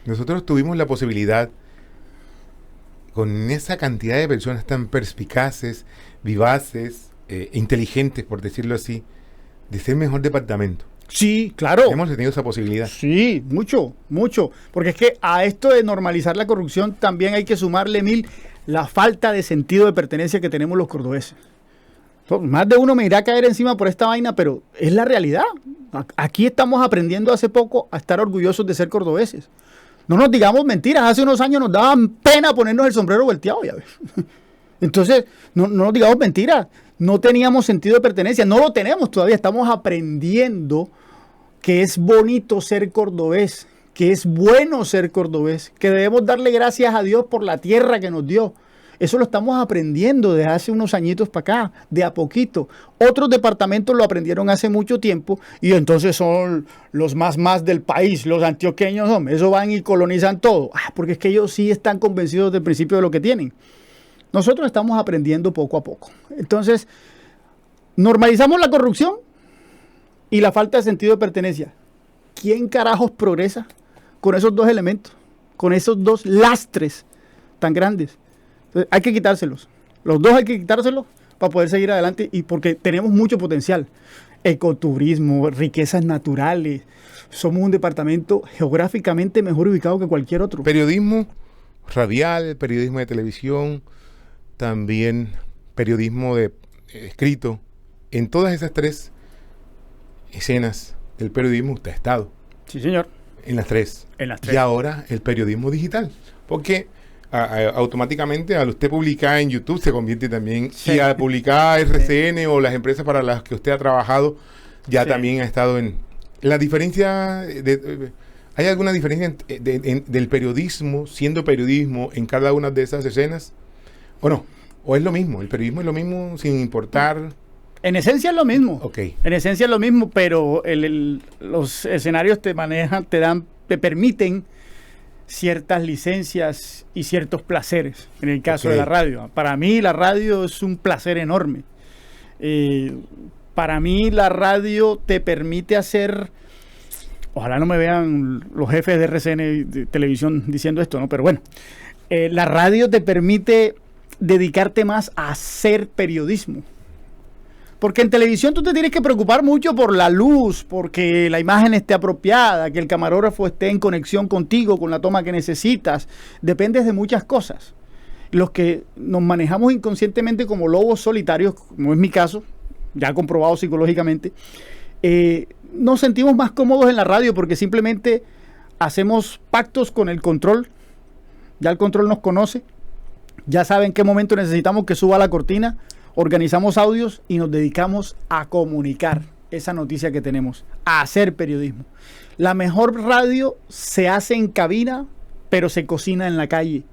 S1: Nosotros tuvimos la posibilidad, con esa cantidad de personas tan perspicaces, vivaces, inteligentes, por decirlo así, de ser mejor departamento.
S2: Sí, claro.
S1: Hemos tenido esa posibilidad.
S2: Sí, mucho. Porque es que a esto de normalizar la corrupción también hay que sumarle, Emil, la falta de sentido de pertenencia que tenemos los cordobeses. Más de uno me irá a caer encima por esta vaina, pero es la realidad. Aquí estamos aprendiendo hace poco a estar orgullosos de ser cordobeses. No nos digamos mentiras. Hace unos años nos daban pena ponernos el sombrero volteado, ya ves. Entonces, no nos digamos mentiras. No teníamos sentido de pertenencia. No lo tenemos todavía. Estamos aprendiendo que es bonito ser cordobés, que es bueno ser cordobés, que debemos darle gracias a Dios por la tierra que nos dio. Eso lo estamos aprendiendo desde hace unos añitos para acá, de a poquito. Otros departamentos lo aprendieron hace mucho tiempo y entonces son los más del país, los antioqueños, hombre, eso van y colonizan todo. Porque es que ellos sí están convencidos del principio de lo que tienen. Nosotros estamos aprendiendo poco a poco. Entonces, normalizamos la corrupción y la falta de sentido de pertenencia. ¿Quién carajos progresa con esos dos elementos? Con esos dos lastres tan grandes. Entonces, hay que quitárselos. Los dos hay que quitárselos para poder seguir adelante y porque tenemos mucho potencial. Ecoturismo, riquezas naturales. Somos un departamento geográficamente mejor ubicado que cualquier otro.
S1: Periodismo radial, periodismo de televisión, también periodismo de escrito. En todas esas 3 escenas del periodismo usted ha estado.
S2: Sí, señor.
S1: En las 3.
S2: En las 3.
S1: Y ahora el periodismo digital. Porque automáticamente al usted publicar en YouTube se convierte también, y al publicar RCN o las empresas para las que usted ha trabajado, ya también ha estado en... La diferencia, ¿hay alguna diferencia del periodismo, siendo periodismo, en cada una de esas escenas? ¿O no? ¿O es lo mismo? ¿El periodismo es lo mismo sin importar...?
S2: En esencia es lo mismo.
S1: Okay.
S2: En esencia es lo mismo, pero los escenarios te manejan, te permiten ciertas licencias y ciertos placeres, en el caso de la radio. Para mí la radio es un placer enorme. Para mí la radio te permite hacer... Ojalá no me vean los jefes de RCN de televisión diciendo esto, ¿no? Pero bueno, la radio te permite dedicarte más a hacer periodismo. Porque en televisión tú te tienes que preocupar mucho por la luz, porque la imagen esté apropiada, que el camarógrafo esté en conexión contigo, con la toma que necesitas. Dependes de muchas cosas. Los que nos manejamos inconscientemente como lobos solitarios, como es mi caso, ya comprobado psicológicamente, nos sentimos más cómodos en la radio porque simplemente hacemos pactos con el control. Ya el control nos conoce, ya sabe en qué momento necesitamos que suba la cortina. Organizamos audios y nos dedicamos a comunicar. esa noticia que tenemos, a hacer periodismo. La mejor radio se hace en cabina, pero se cocina en la calle.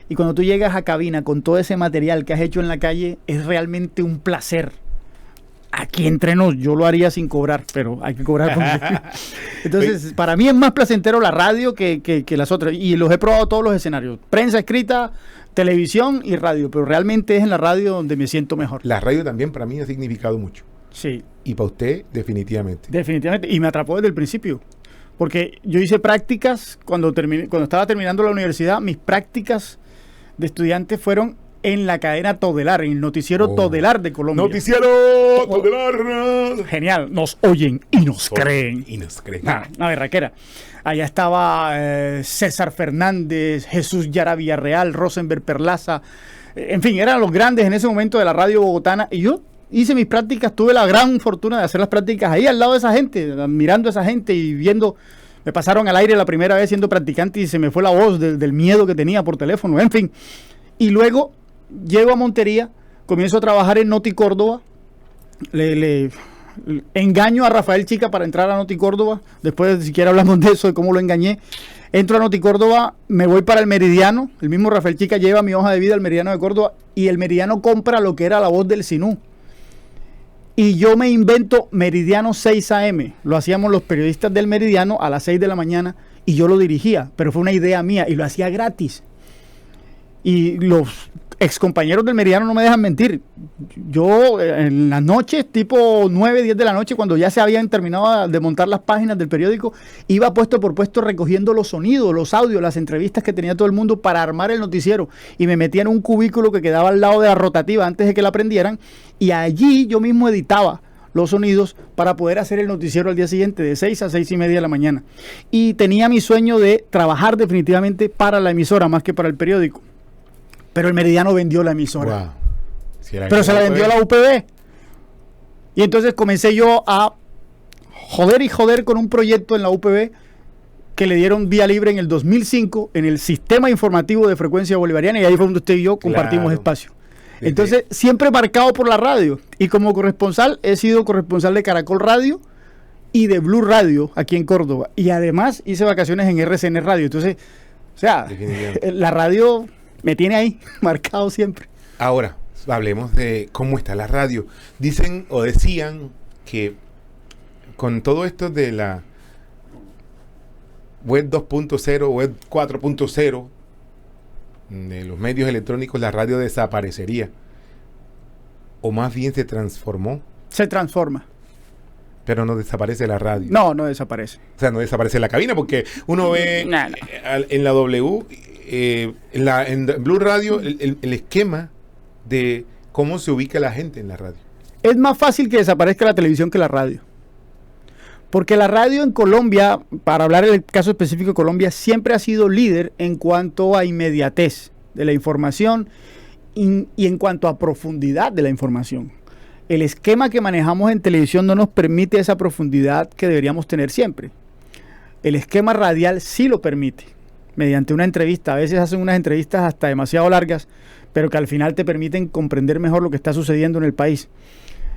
S2: Y cuando tú llegas a cabina con todo ese material que has hecho en la calle, es realmente un placer. Aquí entre nos, yo lo haría sin cobrar, pero hay que cobrar. Entonces, para mí es más placentero la radio que las otras. Y los he probado todos los escenarios. Prensa escrita, televisión y radio. Pero realmente es en la radio donde me siento mejor.
S1: La radio también para mí ha significado mucho.
S2: Sí.
S1: Y para usted, definitivamente.
S2: Definitivamente. Y me atrapó desde el principio. Porque yo hice prácticas cuando estaba terminando la universidad. Mis prácticas de estudiante fueron en la cadena Todelar, en el noticiero Todelar de Colombia.
S1: ¡Noticiero Todelar!
S2: Genial, nos oyen y nos creen.
S1: Y nos creen.
S2: Una berraquera. Allá estaba César Fernández, Jesús Yara Villarreal, Rosenberg Perlaza. En fin, eran los grandes en ese momento de la radio bogotana. Y yo hice mis prácticas, tuve la gran fortuna de hacer las prácticas ahí al lado de esa gente, admirando a esa gente y viendo. Me pasaron al aire la primera vez siendo practicante y se me fue la voz del miedo que tenía por teléfono. En fin. Y luego llego a Montería, comienzo a trabajar en Noti Córdoba, le engaño a Rafael Chica para entrar a Noti Córdoba, después si siquiera hablamos de eso, de cómo lo engañé. Entro a Noti Córdoba, me voy para el Meridiano, el mismo Rafael Chica lleva mi hoja de vida al Meridiano de Córdoba y el Meridiano compra lo que era La Voz del Sinú. Y yo me invento Meridiano 6 AM, lo hacíamos los periodistas del Meridiano a las 6 de la mañana y yo lo dirigía, pero fue una idea mía y lo hacía gratis. Y los excompañeros del Meridiano no me dejan mentir. Yo en las noches, tipo 9, 10 de la noche, cuando ya se habían terminado de montar las páginas del periódico, iba puesto por puesto recogiendo los sonidos, los audios, las entrevistas que tenía todo el mundo para armar el noticiero. Y me metía en un cubículo que quedaba al lado de la rotativa antes de que la prendieran. Y allí yo mismo editaba los sonidos para poder hacer el noticiero al día siguiente de 6 a 6 y media de la mañana. Y tenía mi sueño de trabajar definitivamente para la emisora más que para el periódico. Pero el Meridiano vendió la emisora. Wow. Pero se la vendió a la UPB. Y entonces comencé yo a joder con un proyecto en la UPB que le dieron vía libre en el 2005 en el sistema informativo de frecuencia bolivariana. Y ahí fue donde usted y yo compartimos espacio. Entonces, siempre marcado por la radio. Y como corresponsal, he sido corresponsal de Caracol Radio y de Blue Radio aquí en Córdoba. Y además hice vacaciones en RCN Radio. Entonces, o sea, la radio me tiene ahí, marcado siempre.
S1: Ahora, hablemos de cómo está la radio. Dicen o decían que con todo esto de la web 2.0, web 4.0, de los medios electrónicos, la radio desaparecería. O más bien se transformó.
S2: Se transforma.
S1: Pero no desaparece la radio.
S2: No desaparece.
S1: O sea, no desaparece la cabina porque uno ve en la W... en Blue Radio el esquema de cómo se ubica la gente en la radio.
S2: Es más fácil que desaparezca la televisión que la radio. Porque la radio en Colombia, para hablar del caso específico de Colombia, siempre ha sido líder en cuanto a inmediatez de la información y en cuanto a profundidad de la información. El esquema que manejamos en televisión no nos permite esa profundidad que deberíamos tener siempre. El esquema radial sí lo permite, mediante una entrevista. A veces hacen unas entrevistas hasta demasiado largas, pero que al final te permiten comprender mejor lo que está sucediendo en el país.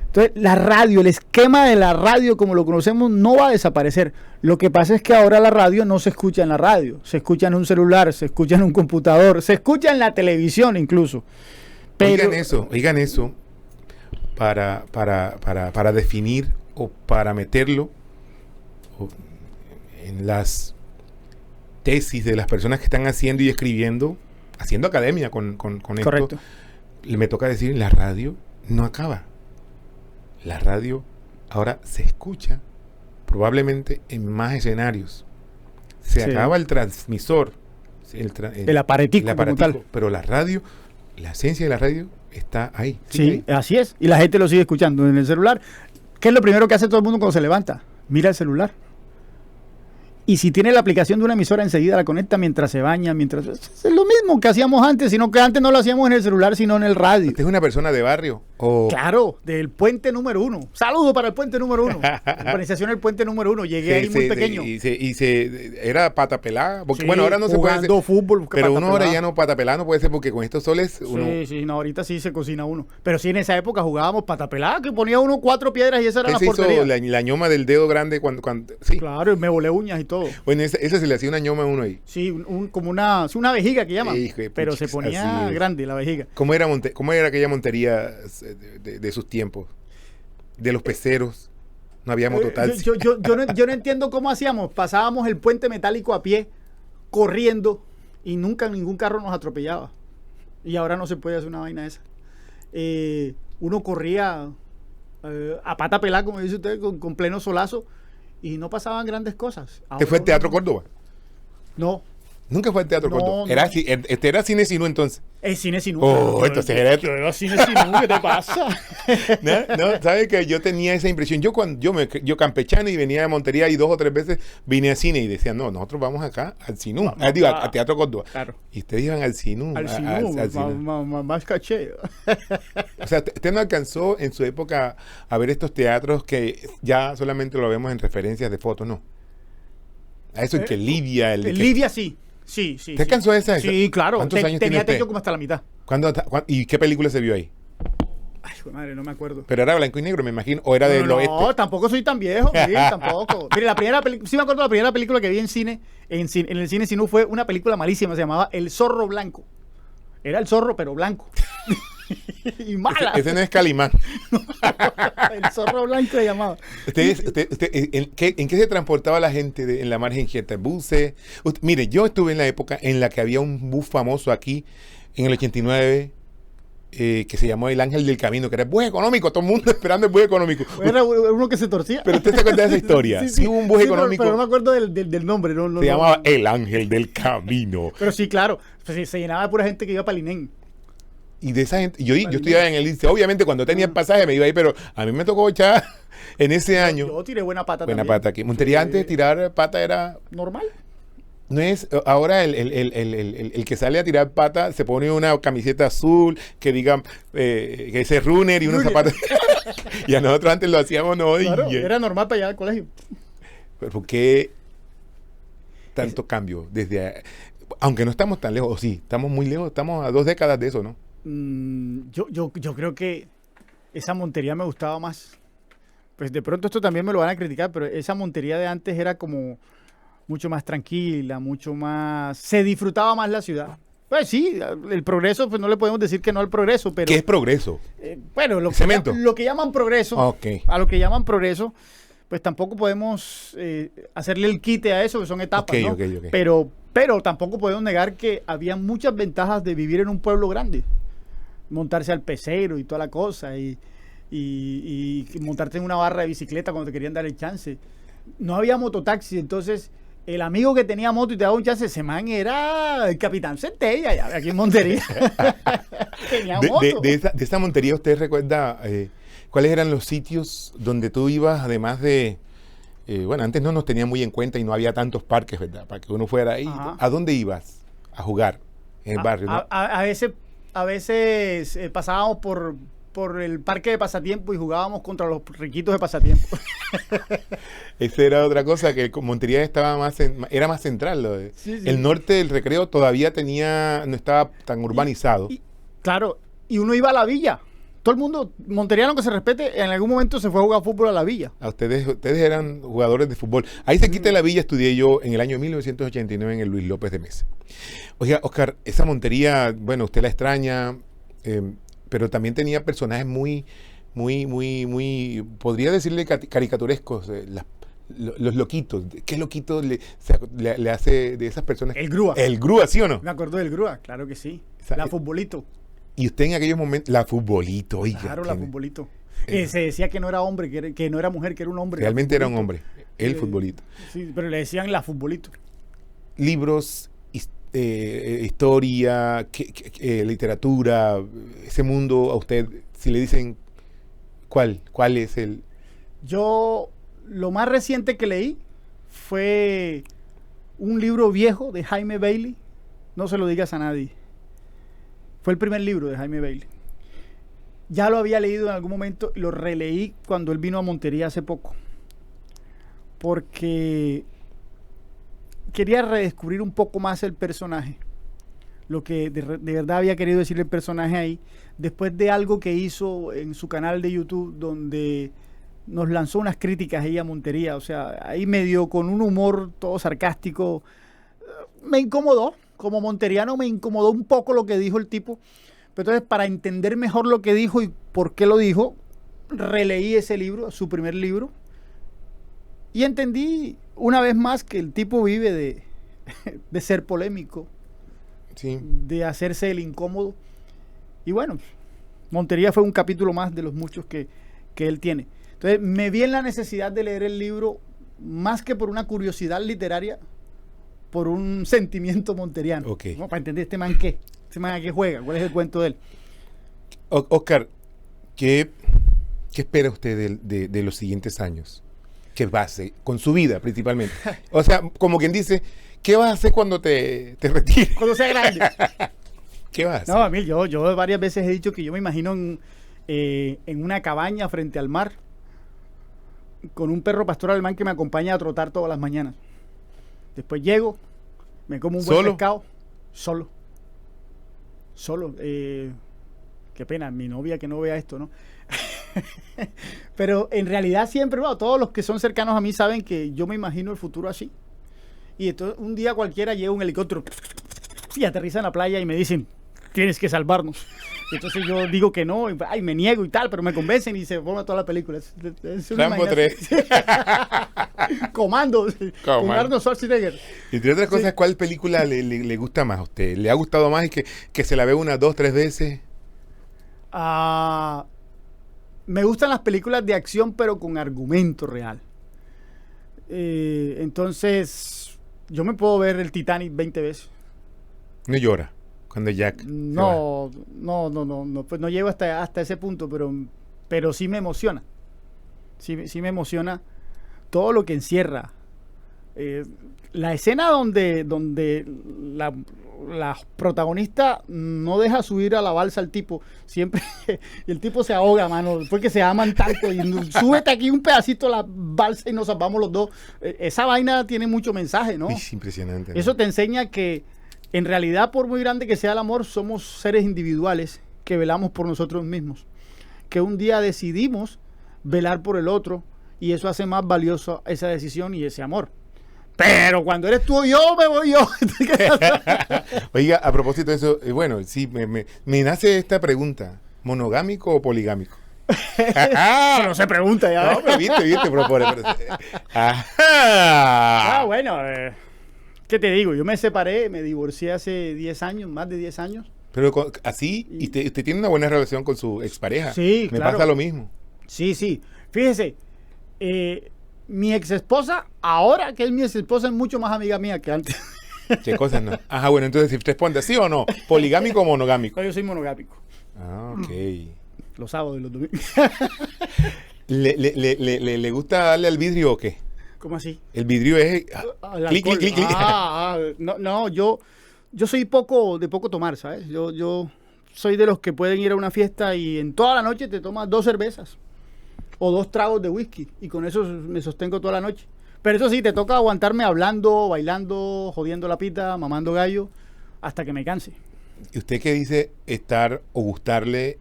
S2: Entonces, la radio, el esquema de la radio como lo conocemos no va a desaparecer. Lo que pasa es que ahora la radio no se escucha en la radio, se escucha en un celular, se escucha en un computador, se escucha en la televisión incluso. Pero,
S1: oigan eso para definir o para meterlo en las tesis de las personas que están haciendo y escribiendo, haciendo academia con
S2: correcto.
S1: Esto. Me toca decir, la radio no acaba. La radio ahora se escucha probablemente en más escenarios. Se acaba el transmisor,
S2: el aparatico como tal.
S1: Pero la radio, la esencia de la radio está ahí.
S2: Sí, ahí. Así es. Y la gente lo sigue escuchando en el celular. ¿Qué es lo primero que hace todo el mundo cuando se levanta? Mira el celular. Y si tiene la aplicación de una emisora, enseguida la conecta mientras se baña, es lo mismo que hacíamos antes, sino que antes no lo hacíamos en el celular, sino en el radio.
S1: Usted es una persona de barrio. Oh.
S2: Claro, del puente número 1. Saludo para el puente número 1. Organización El Puente número 1. Llegué ahí muy pequeño.
S1: Era pata pelada. Porque
S2: Sí,
S1: bueno, ahora no se puede hacer.
S2: Fútbol,
S1: Pero
S2: pata
S1: uno ahora
S2: pelada.
S1: ya no pata pelada no puede ser porque con estos soles uno.
S2: Sí, no, ahorita sí se cocina uno. Pero sí, en esa época jugábamos pata pelada, que ponía uno 4 piedras y esa era
S1: ¿Qué
S2: la
S1: se hizo
S2: portería.
S1: la ñoma del dedo grande cuando sí.
S2: Claro, y me volé uñas y todo.
S1: Bueno, ese se le hacía una ñoma a uno ahí.
S2: Sí, como una vejiga que llaman.
S1: Hijo de
S2: Pero se
S1: puchis,
S2: ponía
S1: así es.
S2: grande la vejiga.
S1: ¿Cómo era aquella montería de sus tiempos? De los peceros. No había mototaxi.
S2: Yo no entiendo cómo hacíamos. Pasábamos el puente metálico a pie, corriendo, y nunca ningún carro nos atropellaba. Y ahora no se puede hacer una vaina esa. Uno corría a pata pelada, como dice usted, con pleno solazo, y no pasaban grandes cosas.
S1: ¿Te fue al Teatro Córdoba?
S2: No,
S1: Nunca fue al Teatro
S2: No,
S1: Córdoba.
S2: no.
S1: Era Cine Sinú entonces.
S2: es Cine Sinú.
S1: Oh, entonces era-
S2: Yo era Cine Sinú, ¿qué te pasa?
S1: No, ¿sabes que yo tenía esa impresión? Yo campechano y venía de Montería y 2 o 3 veces vine a cine y decían, no, nosotros vamos acá al Sinú.
S2: Vamos
S1: Digo,
S2: acá.
S1: al Teatro Córdoba.
S2: Claro.
S1: Y ustedes iban al Sinú.
S2: Al Sinú,
S1: al Sinú.
S2: más caché.
S1: O sea, usted no alcanzó en su época a ver estos teatros que ya solamente lo vemos en referencias de fotos, ¿no? A eso, el que Livia, el que-
S2: Livia sí. Sí.
S1: ¿Te alcanzó esa?
S2: Sí, claro.
S1: ¿Cuántos años tiene
S2: tenía
S1: usted?
S2: techo como hasta la mitad.
S1: ¿Y qué película se vio ahí?
S2: Ay, hijo de madre, no me acuerdo.
S1: Pero era blanco y negro, me imagino, o era del oeste.
S2: No, tampoco soy tan viejo, sí, tampoco. Mire, la primera sí me acuerdo, la primera película que vi en cine, en el cine Sinú, fue una película malísima, se llamaba El Zorro Blanco. Era el zorro, pero blanco. Y mala.
S1: Ese no es Calimán.
S2: El Zorro Blanco se llamaba.
S1: ¿En qué se transportaba la gente en la margen quieta? ¿Buses? Mire, yo estuve en la época en la que había un bus famoso aquí, en el 89, que se llamó El Ángel del Camino, que era el bus económico, todo el mundo esperando el bus económico.
S2: Era uno que se torcía.
S1: Pero usted se acuerda de esa historia. Sí, hubo un bus económico.
S2: Pero no me acuerdo del nombre. No,
S1: Se llamaba El Ángel del Camino.
S2: Pero sí, claro. Pues se llenaba de pura gente que iba para Linén.
S1: Y de esa gente, yo estudiaba en el INSE. Obviamente, cuando tenía el pasaje me iba ahí, pero a mí me tocó echar en ese año.
S2: Yo tiré buena pata
S1: Buena
S2: también.
S1: pata aquí. Montería
S2: Sí.
S1: antes tirar pata era.
S2: Normal.
S1: No es. Ahora el que sale a tirar pata se pone una camiseta azul que diga que ese runner y unos
S2: Runner.
S1: zapatos. Y a nosotros antes lo hacíamos, no.
S2: Claro,
S1: y,
S2: era normal para allá al colegio.
S1: pero ¿por qué tanto cambio? Aunque no estamos tan lejos, o sí, estamos muy lejos, estamos a 2 décadas de eso, ¿no?
S2: Yo creo que esa montería me gustaba más. Pues de pronto esto también me lo van a criticar, pero esa montería de antes era como mucho más tranquila, mucho más... Se disfrutaba más la ciudad. Pues sí, el progreso, pues no le podemos decir que no al progreso, pero...
S1: ¿Qué es progreso?
S2: Bueno,
S1: Cemento.
S2: lo que llaman progreso,
S1: Ok.
S2: a lo que llaman progreso, pues tampoco podemos hacerle el quite a eso, que son etapas,
S1: Ok,
S2: ¿no?
S1: ok.
S2: Pero tampoco podemos negar que había muchas ventajas de vivir en un pueblo grande. Montarse al pecero y toda la cosa, y montarte en una barra de bicicleta cuando te querían dar el chance. No había mototaxi, entonces el amigo que tenía moto y te daba un chance, ese man era el Capitán Centella, ya, aquí en Montería. Tenía moto.
S1: De esa montería, ¿usted recuerda cuáles eran los sitios donde tú ibas, además de... bueno, antes no nos tenían muy en cuenta y no había tantos parques, ¿verdad? Para que uno fuera ahí.
S2: Ajá.
S1: ¿A dónde ibas a jugar? En el barrio, ¿no?
S2: A veces pasábamos por el parque de pasatiempo y jugábamos contra los riquitos de pasatiempo.
S1: Esa era otra cosa, que Montería estaba era más central.
S2: Sí.
S1: El norte del Recreo todavía no estaba tan urbanizado.
S2: Claro, y uno iba a la villa. Todo el mundo, monteriano que se respete, en algún momento se fue a jugar fútbol a la villa.
S1: Ustedes eran jugadores de fútbol. Ahí cerquita de la villa estudié yo en el año 1989 en el Luis López de Mesa. Oiga, Oscar, esa Montería, bueno, usted la extraña, pero también tenía personajes muy, podría decirle caricaturescos, los loquitos. ¿Qué loquito le hace de esas personas?
S2: El Grúa.
S1: El Grúa, ¿sí o no?
S2: Me acuerdo del Grúa, claro que sí. La futbolito.
S1: Y usted en aquellos momentos, la futbolito, oiga.
S2: Claro, la futbolito. Se decía que no era hombre, que no era mujer, que era un hombre.
S1: Realmente era un hombre, el futbolito.
S2: Sí, pero le decían la futbolito.
S1: Libros, historia, literatura, ese mundo a usted, si le dicen cuál es el...
S2: Yo, lo más reciente que leí fue un libro viejo de Jaime Bailey. No se lo digas a nadie. Fue el primer libro de Jaime Bailey. Ya lo había leído en algún momento y lo releí cuando él vino a Montería hace poco. Porque quería redescubrir un poco más el personaje. Lo que de verdad había querido decir el personaje ahí. Después de algo que hizo en su canal de YouTube, donde nos lanzó unas críticas ahí a Montería. O sea, ahí medio con un humor todo sarcástico. Me incomodó. Como monteriano me incomodó un poco lo que dijo el tipo. Pero entonces, para entender mejor lo que dijo y por qué lo dijo, releí ese libro, su primer libro, y entendí una vez más que el tipo vive de ser polémico,
S1: Sí.
S2: de hacerse el incómodo. Y bueno, Montería fue un capítulo más de los muchos que él tiene. Entonces, me vi en la necesidad de leer el libro, más que por una curiosidad literaria, por un sentimiento monteriano.
S1: Ok.
S2: ¿No? Para entender este man qué. Este man a qué juega, cuál es el cuento de él.
S1: Oscar, ¿qué espera usted de los siguientes años? ¿Qué va a hacer? Con su vida, principalmente. O sea, como quien dice, ¿qué vas a hacer cuando te retires?
S2: Cuando sea grande.
S1: ¿Qué vas a hacer?
S2: No, a mí, yo varias veces he dicho que yo me imagino en una cabaña frente al mar, con un perro pastor alemán que me acompaña a trotar todas las mañanas. Después llego, me como un buen
S1: ¿Solo?
S2: pescado, solo. Qué pena, mi novia que no vea esto, ¿no? Pero en realidad siempre, bueno, todos los que son cercanos a mí saben que yo me imagino el futuro así. Y entonces un día cualquiera llega un helicóptero y aterriza en la playa y me dicen, tienes que salvarnos. Y entonces yo digo que no, y me niego y tal, pero me convencen y se forma toda la película. Es una
S1: Rambo 3.
S2: Comando, con Arnold Schwarzenegger.
S1: Y entre otras cosas,
S2: Sí.
S1: ¿cuál película le gusta más a usted? ¿Le ha gustado más y que se la ve una, dos, tres veces?
S2: Me gustan las películas de acción, pero con argumento real. Entonces, yo me puedo ver el Titanic 20 veces.
S1: No llora cuando Jack se va.
S2: No, pues no llego hasta ese punto, pero sí me emociona. Sí me emociona todo lo que encierra. La escena donde la protagonista no deja subir a la balsa al tipo, siempre, y el tipo se ahoga, mano, después que se aman tanto, y súbete aquí un pedacito a la balsa y nos salvamos los dos. Esa vaina tiene mucho mensaje, ¿no?
S1: Es impresionante, ¿no?
S2: Eso te enseña que en realidad, por muy grande que sea el amor, somos seres individuales que velamos por nosotros mismos. Que un día decidimos velar por el otro y eso hace más valioso esa decisión y ese amor. Pero cuando eres tú o yo, me voy yo.
S1: Oiga, a propósito de eso, bueno, sí, me nace esta pregunta. ¿Monogámico o poligámico?
S2: Pero se pregunta ya.
S1: No, pero viste, Ajá.
S2: Bueno, ¿qué te digo? Yo me separé, me divorcié hace 10 años, más de 10 años.
S1: Pero así, y usted tiene una buena relación con su expareja.
S2: Sí,
S1: Me
S2: claro.
S1: pasa lo mismo.
S2: Sí. Fíjese, mi ex esposa, ahora que es mi ex esposa, es mucho más amiga mía que antes.
S1: ¿Qué cosas no? Ajá, bueno, entonces si responde ¿sí o no? ¿Poligámico o monogámico?
S2: Yo soy monogámico.
S1: Ah, ok.
S2: Los sábados y los domingos.
S1: ¿Le gusta darle al vidrio o qué?
S2: ¿Cómo así?
S1: El vidrio es
S2: Al
S1: clic,
S2: alcohol.
S1: clic, clic.
S2: No, yo soy de poco tomar, ¿sabes? Yo soy de los que pueden ir a una fiesta y en toda la noche te tomas 2 cervezas o 2 tragos de whisky y con eso me sostengo toda la noche. Pero eso sí, te toca aguantarme hablando, bailando, jodiendo la pita, mamando gallo, hasta que me canse.
S1: ¿Y usted qué dice estar o gustarle?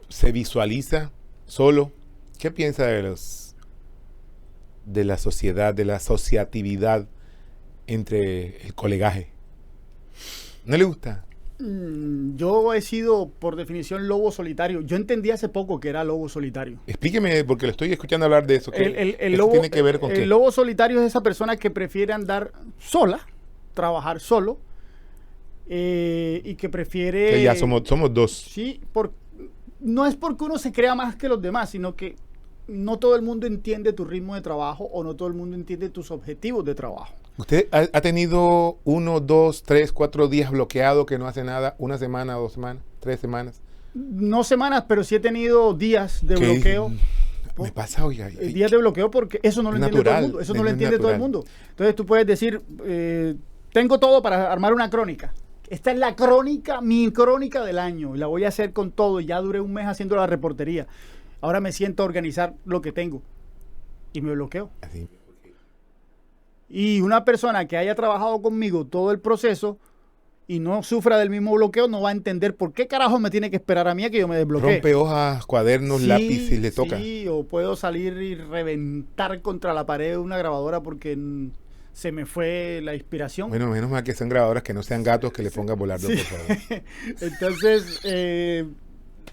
S1: ¿Se visualiza solo? ¿Qué piensa de la sociedad, de la asociatividad entre el colegaje? ¿No le gusta?
S2: Yo he sido, por definición, lobo solitario. Yo entendí hace poco que era lobo solitario.
S1: Explíqueme, porque lo estoy escuchando hablar de eso.
S2: El
S1: ¿Eso
S2: lobo,
S1: tiene que ver con qué?
S2: El lobo solitario es esa persona que prefiere andar sola, trabajar solo, y que prefiere...
S1: Que ya somos dos.
S2: Sí, no es porque uno se crea más que los demás, sino que no todo el mundo entiende tu ritmo de trabajo o no todo el mundo entiende tus objetivos de trabajo.
S1: ¿Usted ha tenido 1, 2, 3, 4 días bloqueado que no hace nada? ¿1 semana, 2 semanas, 3 semanas?
S2: No semanas, pero sí he tenido días de
S1: ¿Qué?
S2: bloqueo.
S1: Me pasa, oiga.
S2: Días de bloqueo porque eso no lo entiende todo el mundo. Eso no lo entiende todo el mundo. Entonces tú puedes decir, tengo todo para armar una crónica. Esta es la crónica, mi crónica del año. Y la voy a hacer con todo. Ya duré un mes haciendo la reportería. Ahora me siento a organizar lo que tengo. Y me bloqueo.
S1: Así.
S2: Y una persona que haya trabajado conmigo todo el proceso y no sufra del mismo bloqueo no va a entender por qué carajo me tiene que esperar a mí a que yo me desbloquee.
S1: Rompe hojas, cuadernos,
S2: Sí,
S1: lápiz si le toca.
S2: Sí, o puedo salir y reventar contra la pared de una grabadora porque se me fue la inspiración.
S1: Bueno, menos mal que sean grabadoras que no sean gatos que le pongan volando, por favor.
S2: Entonces,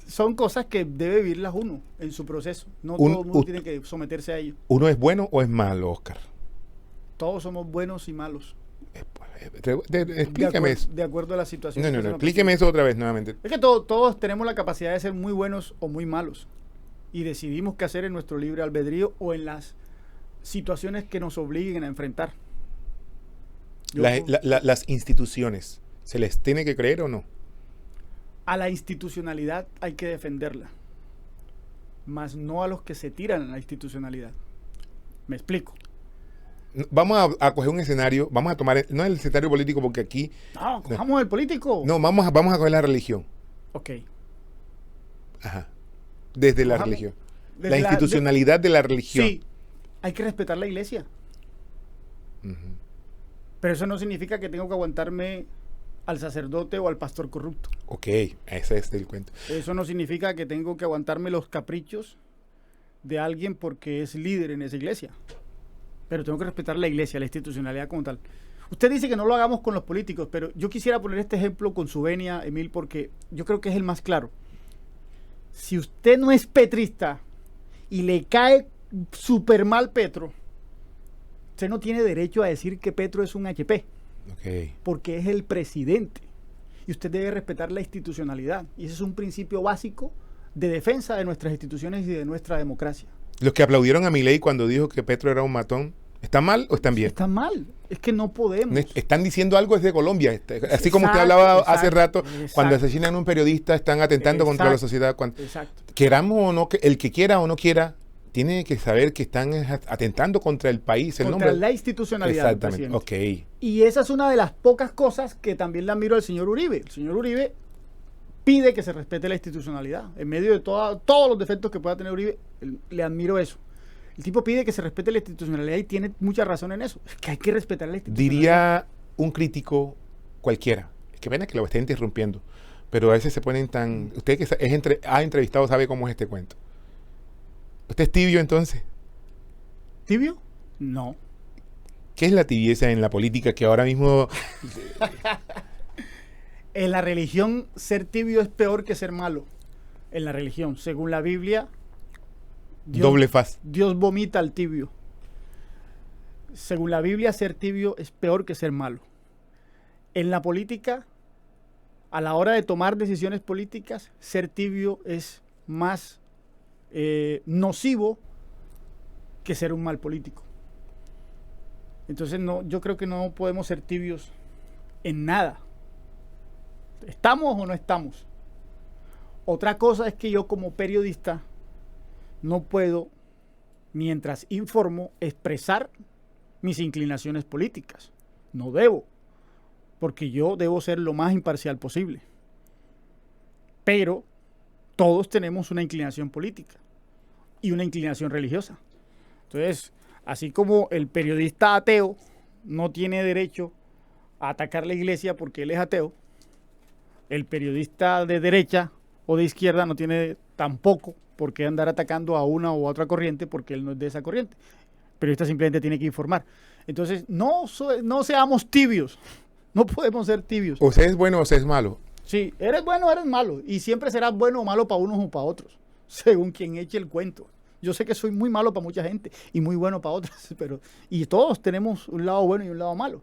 S2: son cosas que debe vivirlas uno en su proceso. No todo el mundo tiene que someterse a ello.
S1: ¿Uno es bueno o es malo, Oscar?
S2: Todos somos buenos y malos.
S1: Explícame eso.
S2: De acuerdo a la situación.
S1: No, explíqueme eso otra vez nuevamente.
S2: Es que todos tenemos la capacidad de ser muy buenos o muy malos. Y decidimos qué hacer en nuestro libre albedrío o en las situaciones que nos obliguen a enfrentar.
S1: Las instituciones, ¿se les tiene que creer o no?
S2: A la institucionalidad hay que defenderla, más no a los que se tiran a la institucionalidad. Me explico.
S1: Vamos a coger un escenario, vamos a tomar, no el escenario político porque aquí...
S2: No, cojamos el político.
S1: No, vamos a coger la religión.
S2: Ok.
S1: Ajá. Desde la religión.
S2: Desde
S1: la institucionalidad de la religión.
S2: Sí, hay que respetar la iglesia. Pero eso no significa que tengo que aguantarme al sacerdote o al pastor corrupto.
S1: Ok, ese es el cuento.
S2: Eso no significa que tengo que aguantarme los caprichos de alguien porque es líder en esa iglesia. Pero tengo que respetar la iglesia, la institucionalidad como tal. Usted dice que no lo hagamos con los políticos, pero yo quisiera poner este ejemplo con su venia, Emil, porque yo creo que es el más claro. Si usted no es petrista y le cae súper mal Petro, usted no tiene derecho a decir que Petro es un HP.
S1: Okay.
S2: Porque es el presidente. Y usted debe respetar la institucionalidad. Y ese es un principio básico de defensa de nuestras instituciones y de nuestra democracia.
S1: Los que aplaudieron a Milei cuando dijo que Petro era un matón, ¿están mal o están bien?
S2: Están mal. Es que no podemos.
S1: Están diciendo algo desde Colombia. Así como usted hablaba hace rato, cuando asesinan a un periodista, están atentando contra la sociedad. Queramos o no, el que quiera o no quiera, tiene que saber que están atentando contra el país, el
S2: contra
S1: nombre.
S2: La institucionalidad.
S1: Exactamente, ok.
S2: Y esa es una de las pocas cosas que también le admiro al señor Uribe. El señor Uribe pide que se respete la institucionalidad. En medio de todos los defectos que pueda tener Uribe, le admiro eso. El tipo pide que se respete la institucionalidad y tiene mucha razón en eso. Es que hay que respetar la institucionalidad.
S1: Diría un crítico cualquiera, es que pena que lo esté interrumpiendo, pero a veces se ponen tan... Usted que ha entrevistado sabe cómo es este cuento. ¿Usted es tibio entonces?
S2: ¿Tibio? No.
S1: ¿Qué es la tibieza en la política que ahora mismo...
S2: En la religión, ser tibio es peor que ser malo. En la religión, según la Biblia,
S1: doble faz.
S2: Dios vomita al tibio. Según la Biblia, ser tibio es peor que ser malo. En la política, a la hora de tomar decisiones políticas, ser tibio es más nocivo que ser un mal político. Entonces, yo creo que no podemos ser tibios en nada. ¿Estamos o no estamos? Otra cosa es que yo como periodista no puedo, mientras informo, expresar mis inclinaciones políticas. No debo, porque yo debo ser lo más imparcial posible. Pero todos tenemos una inclinación política y una inclinación religiosa. Entonces, así como el periodista ateo no tiene derecho a atacar la iglesia porque él es ateo, el periodista de derecha o de izquierda no tiene tampoco por qué andar atacando a una u otra corriente porque él no es de esa corriente. El periodista simplemente tiene que informar. Entonces, no seamos tibios. No podemos ser tibios.
S1: O se es bueno o se es malo.
S2: Sí, eres bueno o eres malo. Y siempre serás bueno o malo para unos o para otros, según quien eche el cuento. Yo sé que soy muy malo para mucha gente y muy bueno para otras, y todos tenemos un lado bueno y un lado malo.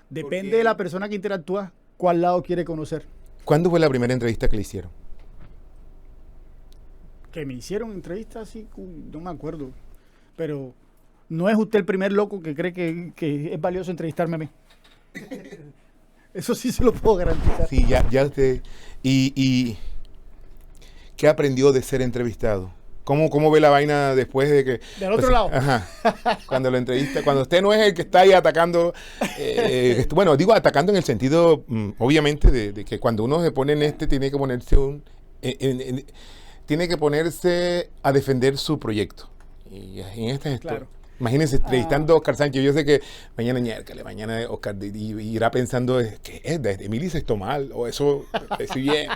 S2: Depende de la persona que interactúa, cuál lado quiere conocer.
S1: ¿Cuándo fue la primera entrevista que le hicieron?
S2: Que me hicieron entrevistas, sí, no me acuerdo. Pero no es usted el primer loco que cree que es valioso entrevistarme a mí. Eso sí se lo puedo garantizar.
S1: Sí, ya usted... ¿Y qué aprendió de ser entrevistado? ¿Cómo ve la vaina después de que...
S2: Del otro lado.
S1: Ajá. Cuando lo entrevista, cuando usted no es el que está ahí atacando, bueno, digo atacando en el sentido, obviamente, de que cuando uno se pone en tiene que ponerse tiene que ponerse a defender su proyecto. Y en este es
S2: Claro.
S1: Imagínense entrevistando a Oscar Sánchez. Yo sé que mañana Oscar irá pensando que Emily hizo esto mal, o eso estoy bien.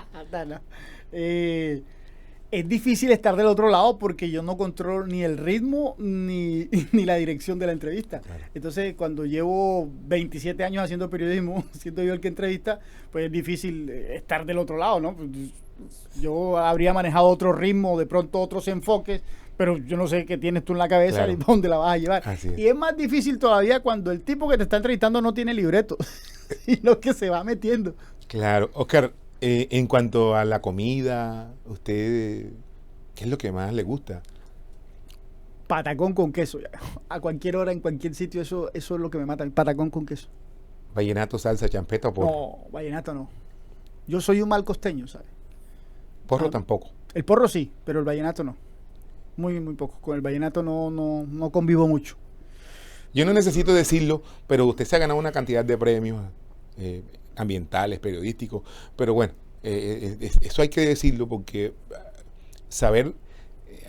S2: No. Es difícil estar del otro lado porque yo no controlo ni el ritmo ni la dirección de la entrevista.
S1: Claro.
S2: Entonces, cuando llevo 27 años haciendo periodismo, siendo yo el que entrevista, pues es difícil estar del otro lado, ¿no? Yo habría manejado otro ritmo, de pronto otros enfoques, pero yo no sé qué tienes tú en la cabeza,
S1: Claro.
S2: y dónde la vas a llevar.
S1: Así es.
S2: Y es más difícil todavía cuando el tipo que te está entrevistando no tiene libreto, sino que se va metiendo.
S1: Claro. Oscar, en cuanto a la comida, ¿usted qué es lo que más le gusta?
S2: Patacón con queso. A cualquier hora, en cualquier sitio, eso es lo que me mata, el patacón con queso.
S1: ¿Vallenato, salsa, champeta o porro?
S2: No, vallenato no. Yo soy un mal costeño, ¿sabes?
S1: Porro tampoco.
S2: El porro sí, pero el vallenato no. Muy, muy poco. Con el vallenato no convivo mucho.
S1: Yo no necesito decirlo, pero usted se ha ganado una cantidad de premios ambientales, periodísticos, pero bueno, eso hay que decirlo porque saber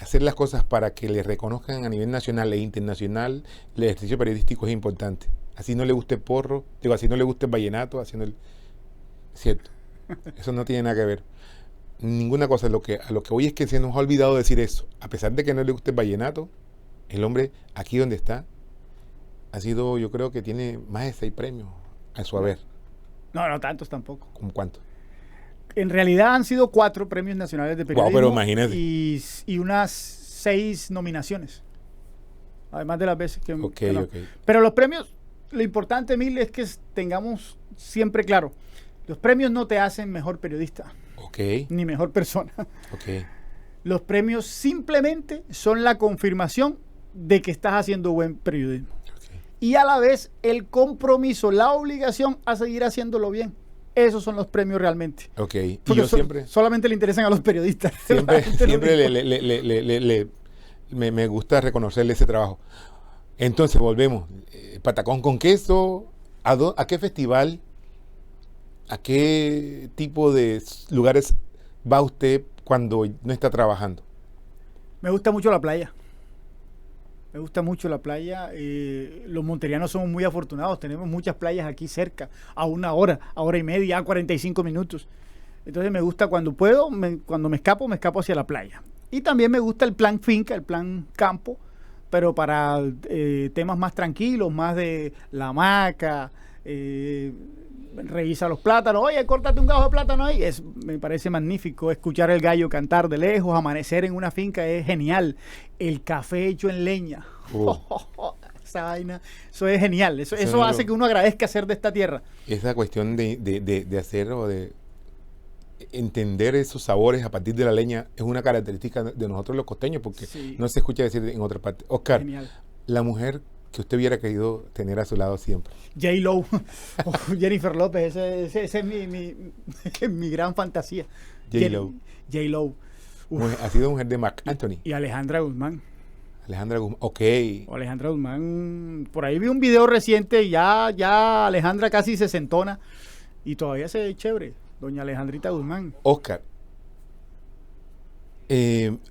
S1: hacer las cosas para que le reconozcan a nivel nacional e internacional el ejercicio periodístico es importante. Así no le guste el porro, así no le guste el vallenato, cierto, eso no tiene nada que ver. Ninguna cosa, a lo que hoy es que se nos ha olvidado decir eso. A pesar de que no le guste el vallenato, el hombre aquí donde está ha sido, yo creo que tiene más de 6 premios a su haber.
S2: No tantos tampoco.
S1: ¿Cómo cuánto?
S2: En realidad han sido 4 premios nacionales de periodismo.
S1: Wow, pero imagínate.
S2: Y unas 6 nominaciones. Además de las veces que...
S1: Ok.
S2: Pero los premios, lo importante, Emil, es que tengamos siempre claro, los premios no te hacen mejor periodista.
S1: Ok.
S2: Ni mejor persona.
S1: Ok.
S2: Los premios simplemente son la confirmación de que estás haciendo buen periodismo.
S1: Okay.
S2: Y a la vez el compromiso, la obligación a seguir haciéndolo bien. Esos son los premios realmente.
S1: Ok. Y
S2: porque
S1: yo siempre...
S2: solamente le interesan a los periodistas.
S1: Siempre me gusta reconocerle ese trabajo. Entonces, volvemos. Patacón con queso. ¿A qué festival, a qué tipo de lugares va usted cuando no está trabajando?
S2: Me gusta mucho la playa. Me gusta mucho la playa. Los monterianos somos muy afortunados. Tenemos muchas playas aquí cerca, a 1 hora, a 1 hora y media, a 45 minutos. Entonces me gusta cuando puedo, cuando me escapo hacia la playa. Y también me gusta el plan finca, el plan campo, pero para temas más tranquilos, más de la hamaca, revisa los plátanos, oye, córtate un gajo de plátano ahí. Me parece magnífico escuchar el gallo cantar de lejos, amanecer en una finca es genial. El café hecho en leña. Esa vaina, eso es genial. Eso hace que uno agradezca ser de esta tierra.
S1: Esa cuestión de hacer o de entender esos sabores a partir de la leña es una característica de nosotros los costeños, porque
S2: sí,
S1: no se escucha decir en otra parte. Oscar,
S2: genial.
S1: La mujer que usted hubiera querido tener a su lado siempre.
S2: J-Lo, Jennifer López, ese es mi gran fantasía. J-Lo.
S1: Ha sido mujer de Marc Anthony.
S2: Y Alejandra Guzmán.
S1: Ok.
S2: Alejandra Guzmán, por ahí vi un video reciente, ya Alejandra casi sesentona y todavía se ve chévere, doña Alejandrita Guzmán.
S1: Oscar,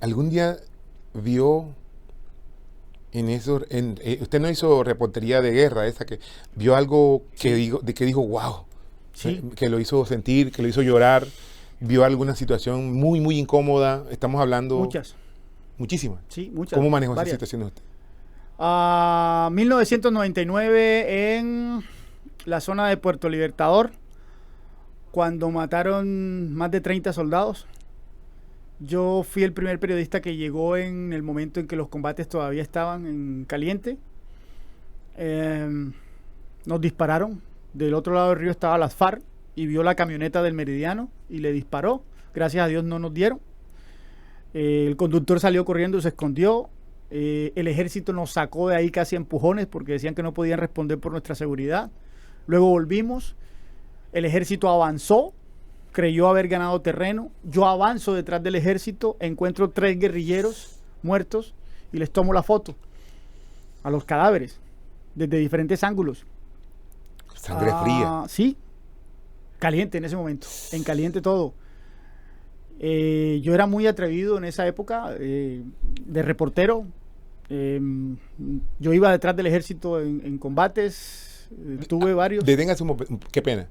S1: ¿algún día vio en eso, usted no hizo reportería de guerra, esa que vio algo que dijo, wow,
S2: sí,
S1: que lo hizo sentir, que lo hizo llorar, vio alguna situación muy, muy incómoda? Estamos hablando... Muchísimas.
S2: Sí, muchas.
S1: ¿Cómo manejó esa situación usted?
S2: 1999 en la zona de Puerto Libertador, cuando mataron más de 30 soldados. Yo fui el primer periodista que llegó en el momento en que los combates todavía estaban en caliente. Nos dispararon. Del otro lado del río estaba las FARC y vio la camioneta del Meridiano y le disparó. Gracias a Dios no nos dieron. El conductor salió corriendo, se escondió. El ejército nos sacó de ahí casi a empujones porque decían que no podían responder por nuestra seguridad. Luego volvimos. El ejército avanzó, creyó haber ganado terreno. Yo avanzo detrás del ejército, encuentro 3 guerrilleros muertos y les tomo la foto a los cadáveres desde diferentes ángulos.
S1: Sangre fría.
S2: Sí, caliente en ese momento, en caliente todo. Yo era muy atrevido en esa época de reportero. Yo iba detrás del ejército en combates, tuve varios.
S1: Deténgase un momento, qué pena.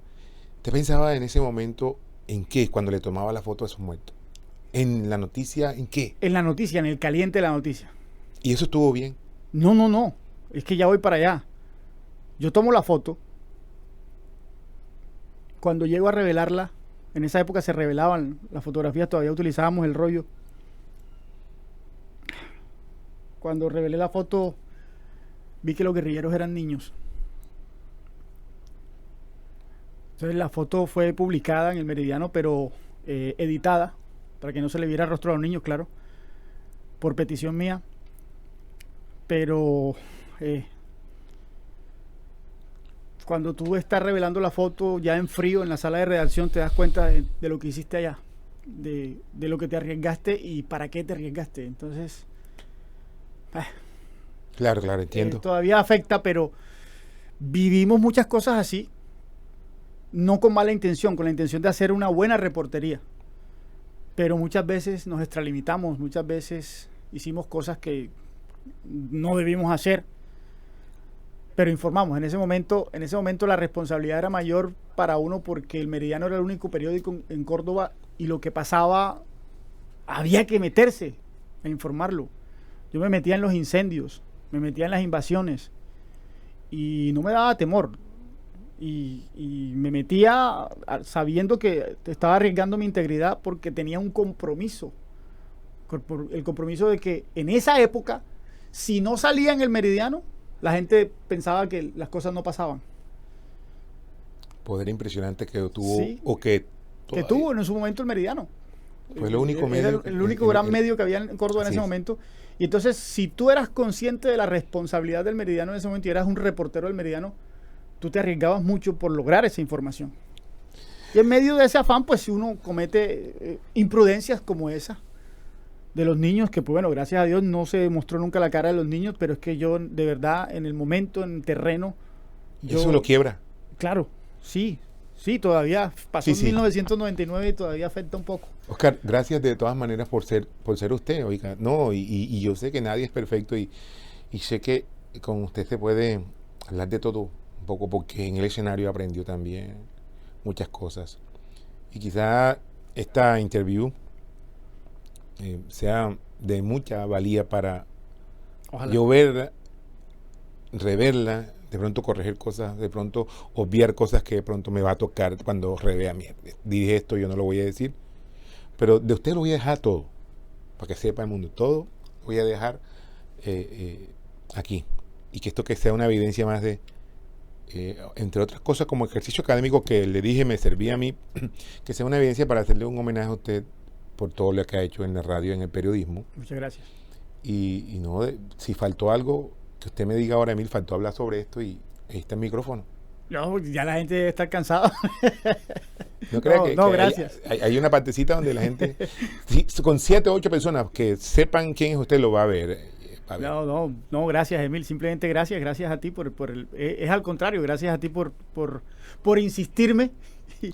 S1: ¿Te pensaba en ese momento en qué cuando le tomaba la foto a esos muertos? ¿En la noticia en qué?
S2: En la noticia, en el caliente de la noticia.
S1: ¿Y eso estuvo bien?
S2: No, es que ya voy para allá. Yo tomo la foto. Cuando llego a revelarla, en esa época se revelaban las fotografías, todavía utilizábamos el rollo. Cuando revelé la foto, vi que los guerrilleros eran niños. Entonces la foto fue publicada en el Meridiano, pero editada, para que no se le viera el rostro a los niños, claro, por petición mía. Pero cuando tú estás revelando la foto ya en frío en la sala de redacción, te das cuenta de lo que hiciste allá, de lo que te arriesgaste y para qué te arriesgaste. Entonces,
S1: claro, entiendo.
S2: Todavía afecta, pero vivimos muchas cosas así, no con mala intención, con la intención de hacer una buena reportería. Pero muchas veces nos extralimitamos, muchas veces hicimos cosas que no debimos hacer, pero informamos. En ese momento la responsabilidad era mayor para uno porque el Meridiano era el único periódico en Córdoba y lo que pasaba había que meterse a informarlo. Yo me metía en los incendios, me metía en las invasiones y no me daba temor. Y me metía sabiendo que estaba arriesgando mi integridad porque tenía un compromiso. El compromiso de que en esa época, si no salía en el Meridiano, la gente pensaba que las cosas no pasaban.
S1: Poder impresionante que tuvo,
S2: sí,
S1: o que
S2: tuvo en su momento el Meridiano.
S1: Fue el único medio.
S2: El único gran medio que había en Córdoba en ese momento. Y entonces, si tú eras consciente de la responsabilidad del Meridiano en ese momento y eras un reportero del Meridiano, tú te arriesgabas mucho por lograr esa información. Y en medio de ese afán, pues si uno comete imprudencias como esa de los niños, que pues bueno, gracias a Dios no se demostró nunca la cara de los niños, pero es que yo de verdad en el momento, en el terreno...
S1: Eso lo quiebra.
S2: Claro, sí, todavía pasó en 1999 y todavía afecta un poco.
S1: Oscar, gracias de todas maneras por ser usted, oiga. No, y yo sé que nadie es perfecto y sé que con usted se puede hablar de todo un poco porque en el escenario aprendió también muchas cosas. Y quizá esta interview sea de mucha valía para yo verla, reverla, de pronto corregir cosas, de pronto obviar cosas que de pronto me va a tocar cuando revea. Dije esto, yo no lo voy a decir, pero de usted lo voy a dejar todo, para que sepa el mundo, todo voy a dejar aquí, y que esto que sea una evidencia más de, entre otras cosas como ejercicio académico que le dije me servía a mí, que sea una evidencia para hacerle un homenaje a usted por todo lo que ha hecho en la radio, en el periodismo.
S2: Muchas gracias.
S1: Y no, si faltó algo, que usted me diga ahora, Emil, faltó hablar sobre esto y ahí está el micrófono.
S2: No, ya la gente debe estar cansada.
S1: No crea que
S2: gracias.
S1: Hay una partecita donde la gente, con 7 o 8 personas que sepan quién es usted, lo va a ver.
S2: No, gracias, Emil. Simplemente gracias a ti es al contrario, gracias a ti por insistirme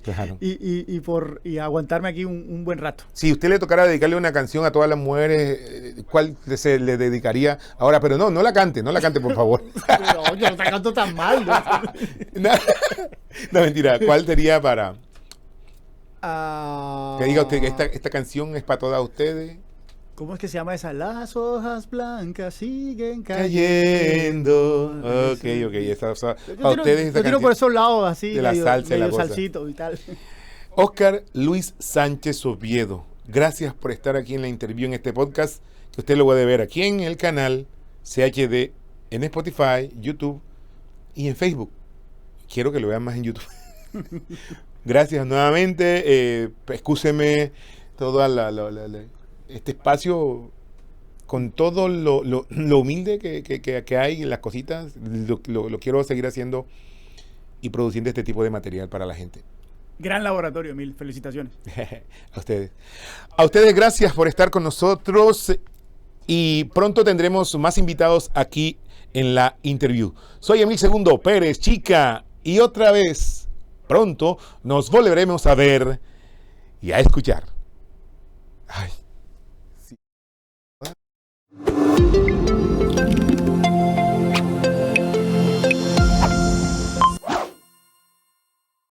S1: claro.
S2: y aguantarme aquí un buen rato.
S1: Si usted le tocara dedicarle una canción a todas las mujeres, ¿cuál se le dedicaría ahora? Pero no la cante, por favor.
S2: No, yo no te canto tan mal.
S1: No, mentira. ¿Cuál sería para que diga usted que esta canción es para todas ustedes?
S2: ¿Cómo es que se llama esa? Las hojas blancas siguen
S1: cayendo. Ok. Esa, para ustedes esa
S2: yo tiro por esos lados así.
S1: De la salsa y la cosa.
S2: Salsito y tal.
S1: Oscar Luis Sánchez Oviedo, gracias por estar aquí en la interview en este podcast, que usted lo puede ver aquí en el canal CHD, en Spotify, YouTube y en Facebook. Quiero que lo vean más en YouTube. Gracias nuevamente. Excúseme todo este espacio con todo lo humilde que hay en las cositas. Lo quiero seguir haciendo y produciendo este tipo de material para la gente.
S2: Gran laboratorio, Emil. Felicitaciones.
S1: A ustedes. A ustedes, gracias por estar con nosotros. y pronto tendremos más invitados aquí en la interview. Soy Emil Segundo Pérez, chica, y otra vez pronto nos volveremos a ver y a escuchar. Ay. Sí.